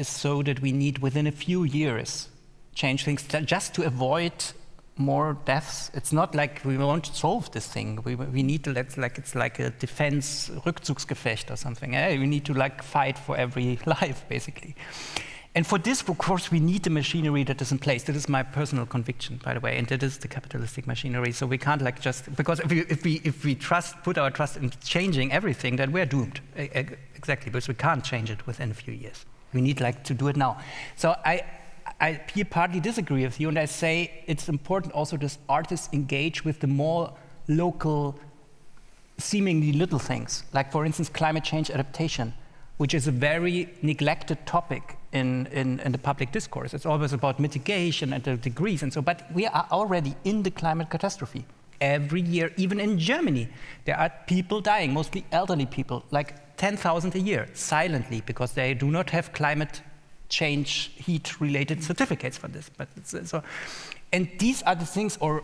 so that we need within a few years change things just to avoid more deaths. It's not like we won't solve this thing. We need to it's like a defense Rückzugsgefecht or something. We need to like fight for every life basically. And for this, of course, we need the machinery that is in place. That is my personal conviction, by the way, and that is the capitalistic machinery. So we can't like just, because if we put our trust in changing everything, then we're doomed. Exactly, because we can't change it within a few years. We need like to do it now. So I here partly disagree with you, and I say it's important also that artists engage with the more local, seemingly little things, like for instance, climate change adaptation, which is a very neglected topic in the public discourse. It's always about mitigation and the degrees and so, but we are already in the climate catastrophe. Every year, even in Germany, there are people dying, mostly elderly people, like 10,000 a year, silently, because they do not have climate change heat-related certificates for this. But so, and these are the things, or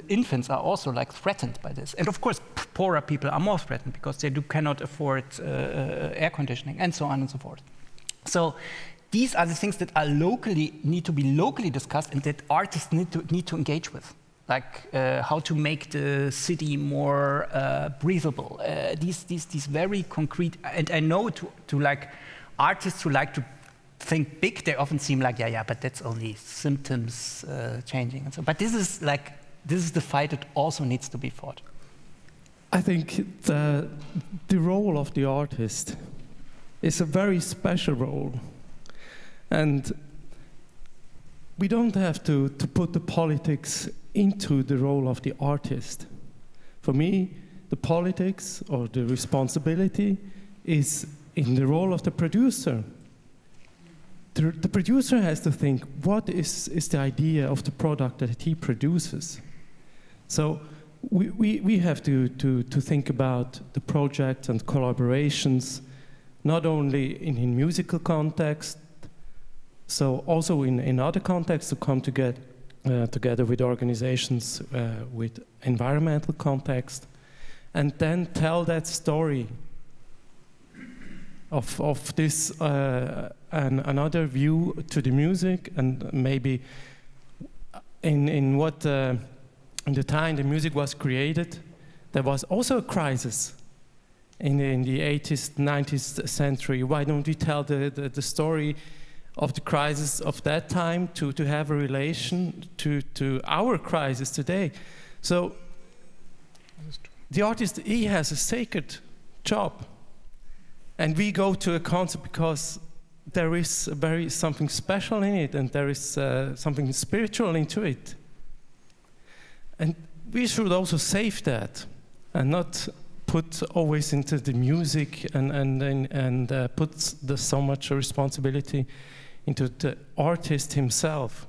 infants are also like threatened by this. And of course, poorer people are more threatened because they cannot afford air conditioning and so on and so forth. So these are the things that are need to be locally discussed and that artists need to engage with. Like how to make the city more breathable. These very concrete, and I know to like artists who like to think big, they often seem like, but that's only symptoms changing and so. But this is the fight that also needs to be fought. I think the role of the artist is a very special role. And we don't have to put the politics into the role of the artist. For me, the politics or the responsibility is in the role of the producer, the producer has to think, what is the idea of the product that he produces? So we have to think about the projects and collaborations, not only in musical context, so also in other contexts, to come together with organizations with environmental context, and then tell that story of this another view to the music, and maybe in what in the time the music was created, there was also a crisis in the 80th, 90th century. Why don't we tell the story of the crisis of that time to have a relation to our crisis today? So the artist, he has a sacred job. And we go to a concert because there is something special in it, and there is something spiritual into it. And we should also save that, and not put always into the music and put so much responsibility into the artist himself,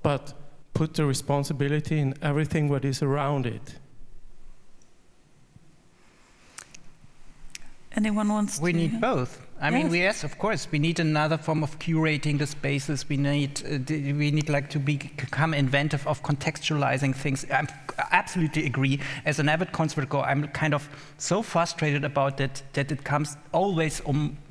but put the responsibility in everything what is around it. Anyone wants to? We need both. I mean, yes, of course, we need another form of curating the spaces. We need like to become inventive of contextualizing things. I absolutely agree. As an avid concert goer, I'm kind of so frustrated about that it comes always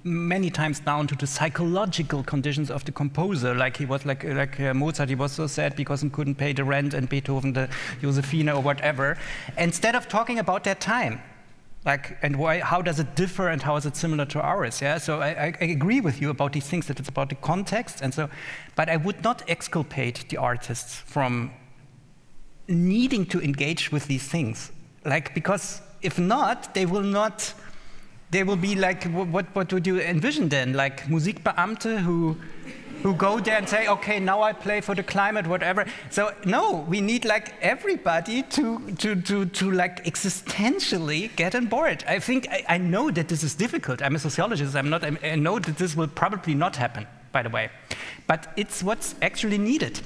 many times down to the psychological conditions of the composer. Like he was like Mozart, he was so sad because he couldn't pay the rent, and Beethoven the Josephine or whatever. Instead of talking about their time. Like, and why? How does it differ, and how is it similar to ours? Yeah, so I agree with you about these things, that it's about the context, and so. But I would not exculpate the artists from needing to engage with these things, like, because if not, they will not. They will be like, what would you envision then? Like Musikbeamte who go there and say, okay, now I play for the climate, whatever. So no, we need like everybody to like existentially get on board. I think I know that this is difficult. I'm a sociologist. I know that this will probably not happen, by the way, but it's what's actually needed.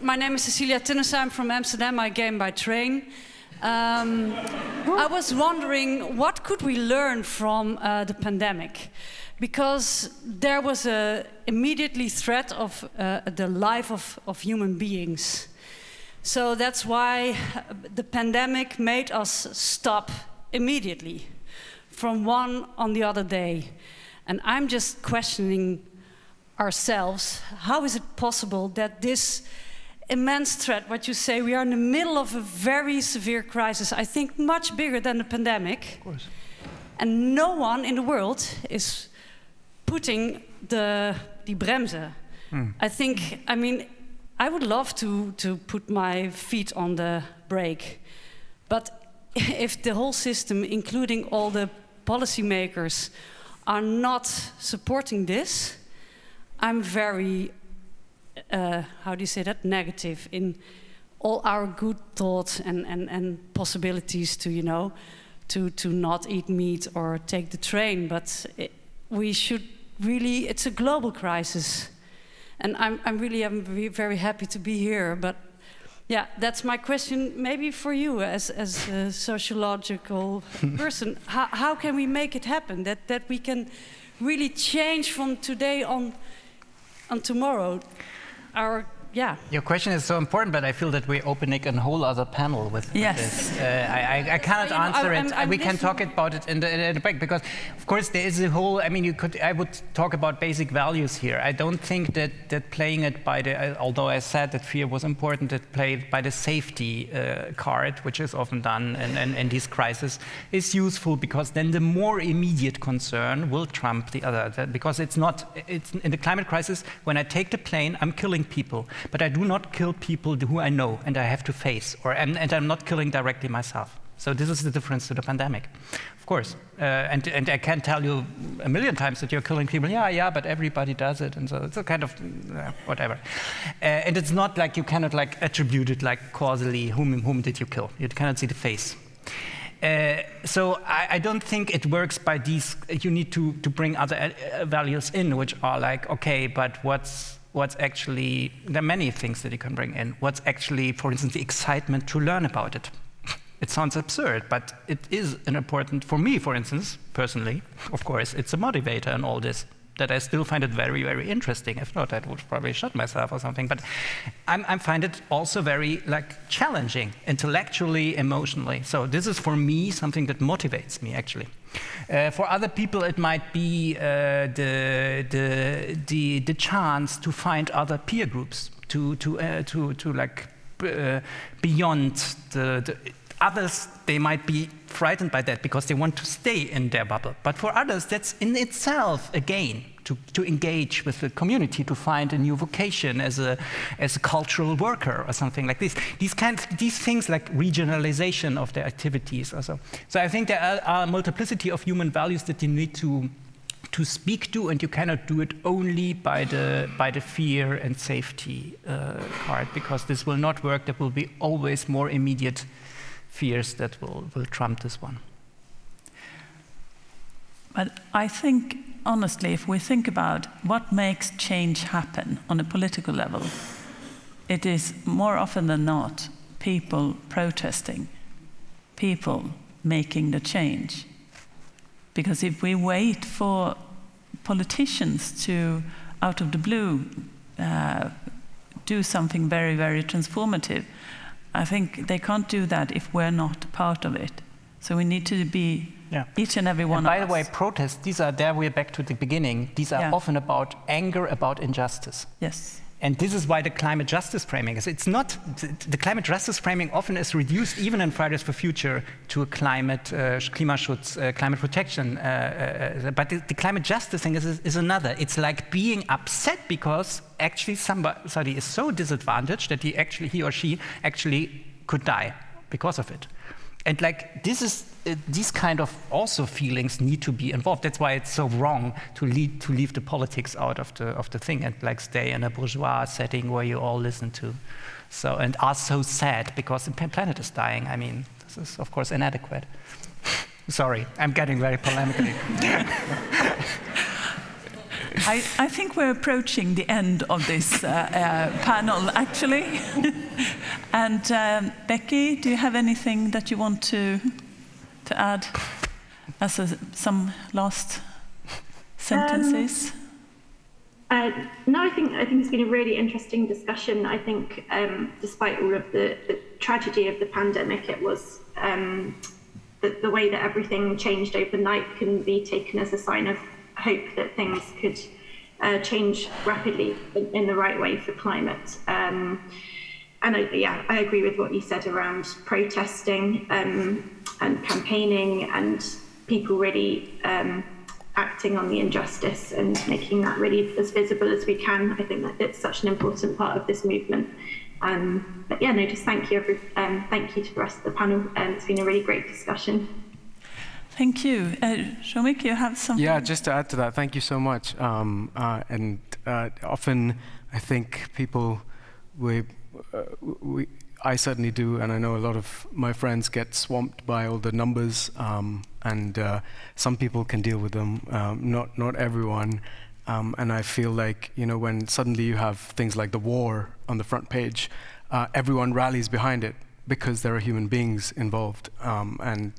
My name is Cecilia Tinnesse. I'm from Amsterdam. I came by train. I was wondering, what could we learn from the pandemic? Because there was an immediately threat of the life of human beings. So that's why the pandemic made us stop immediately from one on the other day. And I'm just questioning ourselves, how is it possible that this immense threat, what you say, we are in the middle of a very severe crisis, I think much bigger than the pandemic. Of course. And no one in the world is putting the bremse. I mean, I would love to put my feet on the brake, but if the whole system, including all the policymakers, are not supporting this, I'm very, how do you say that, negative in all our good thoughts and possibilities to, you know, to not eat meat or take the train, but we should really, it's a global crisis. And I'm very happy to be here, but yeah, that's my question maybe for you as a sociological person. How can we make it happen, that we can really change from today on tomorrow? Your question is so important, but I feel that we're opening a whole other panel with this. I cannot answer it. We can talk about it in the break, because, of course, there is a whole. I mean, I would talk about basic values here. I don't think that playing it by the. Although I said that fear was important, that play by the safety card, which is often done in these crises, is useful, because then the more immediate concern will trump the other. Because it's in the climate crisis. When I take the plane, I'm killing people. But I do not kill people who I know and I have to face, and I'm not killing directly myself. So this is the difference to the pandemic, of course. And I can tell you a million times that you're killing people. Yeah, but everybody does it, and so it's a kind of whatever. And it's not like you cannot like attribute it like causally. Whom did you kill? You cannot see the face. So I don't think it works by these. You need to bring other values in, which are like, okay, but what's actually, there are many things that you can bring in. What's actually, for instance, the excitement to learn about it. It sounds absurd, but it is an important, for me, for instance, personally, of course, it's a motivator in all this, that I still find it very, very interesting. If not, I would probably shut myself or something. But I find it also very challenging, intellectually, emotionally. So this is for me something that motivates me actually. For other people, it might be the chance to find other peer groups, to beyond the others. They might be frightened by that because they want to stay in their bubble. But for others, that's in itself a gain to engage with the community, to find a new vocation as a cultural worker or something like this. These things like regionalization of their activities also. So I think there are a multiplicity of human values that you need to speak to, and you cannot do it only by the fear and safety part, because this will not work. There will be always more immediate fears that will trump this one. But I think, honestly, if we think about what makes change happen on a political level, it is more often than not people protesting, people making the change. Because if we wait for politicians to, out of the blue, do something very, very transformative, I think they can't do that if we're not part of it. So we need to be each and every one of us. By the way, protests, there we're back to the beginning, these are often about anger about injustice. Yes. And this is why the climate justice framing is. It's not, the climate justice framing often is reduced, even in Fridays for Future, to a Klimaschutz, climate protection. But the climate justice thing is another. It's like being upset because actually somebody is so disadvantaged that he or she actually could die because of it. And like these kind of also feelings need to be involved. That's why it's so wrong to leave the politics out of the thing and like stay in a bourgeois setting where you all listen to, and are so sad because the planet is dying. I mean, this is of course inadequate. Sorry, I'm getting very polemical. I think we're approaching the end of this panel, actually. And Becky, do you have anything that you want to add as some last sentences? No, I think it's been a really interesting discussion. I think despite all of the tragedy of the pandemic, it was the way that everything changed overnight can be taken as a sign of hope that things could change rapidly in the right way for climate. And I agree with what you said around protesting and campaigning and people really acting on the injustice and making that really as visible as we can. I think that it's such an important part of this movement. But yeah, no, just thank you to the rest of the panel. It's been a really great discussion. Thank you. Soumik, you have something? Yeah, just to add to that, thank you so much. Often I think people, I certainly do, and I know a lot of my friends get swamped by all the numbers, and some people can deal with them, not everyone. And I feel like, when suddenly you have things like the war on the front page, everyone rallies behind it because there are human beings involved, and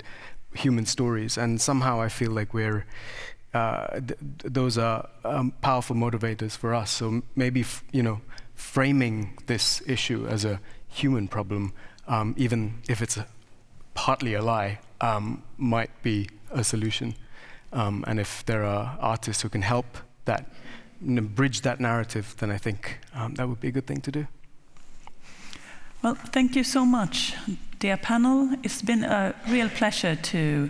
human stories, and somehow I feel like those are powerful motivators for us. So maybe framing this issue as a human problem, even if it's partly a lie, might be a solution. And if there are artists who can help that, bridge that narrative, then I think that would be a good thing to do. Well, thank you so much, dear panel. It's been a real pleasure to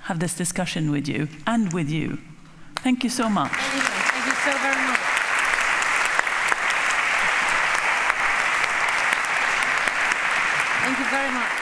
have this discussion with you and with you. Thank you so much. Thank you so very much. Thank you very much.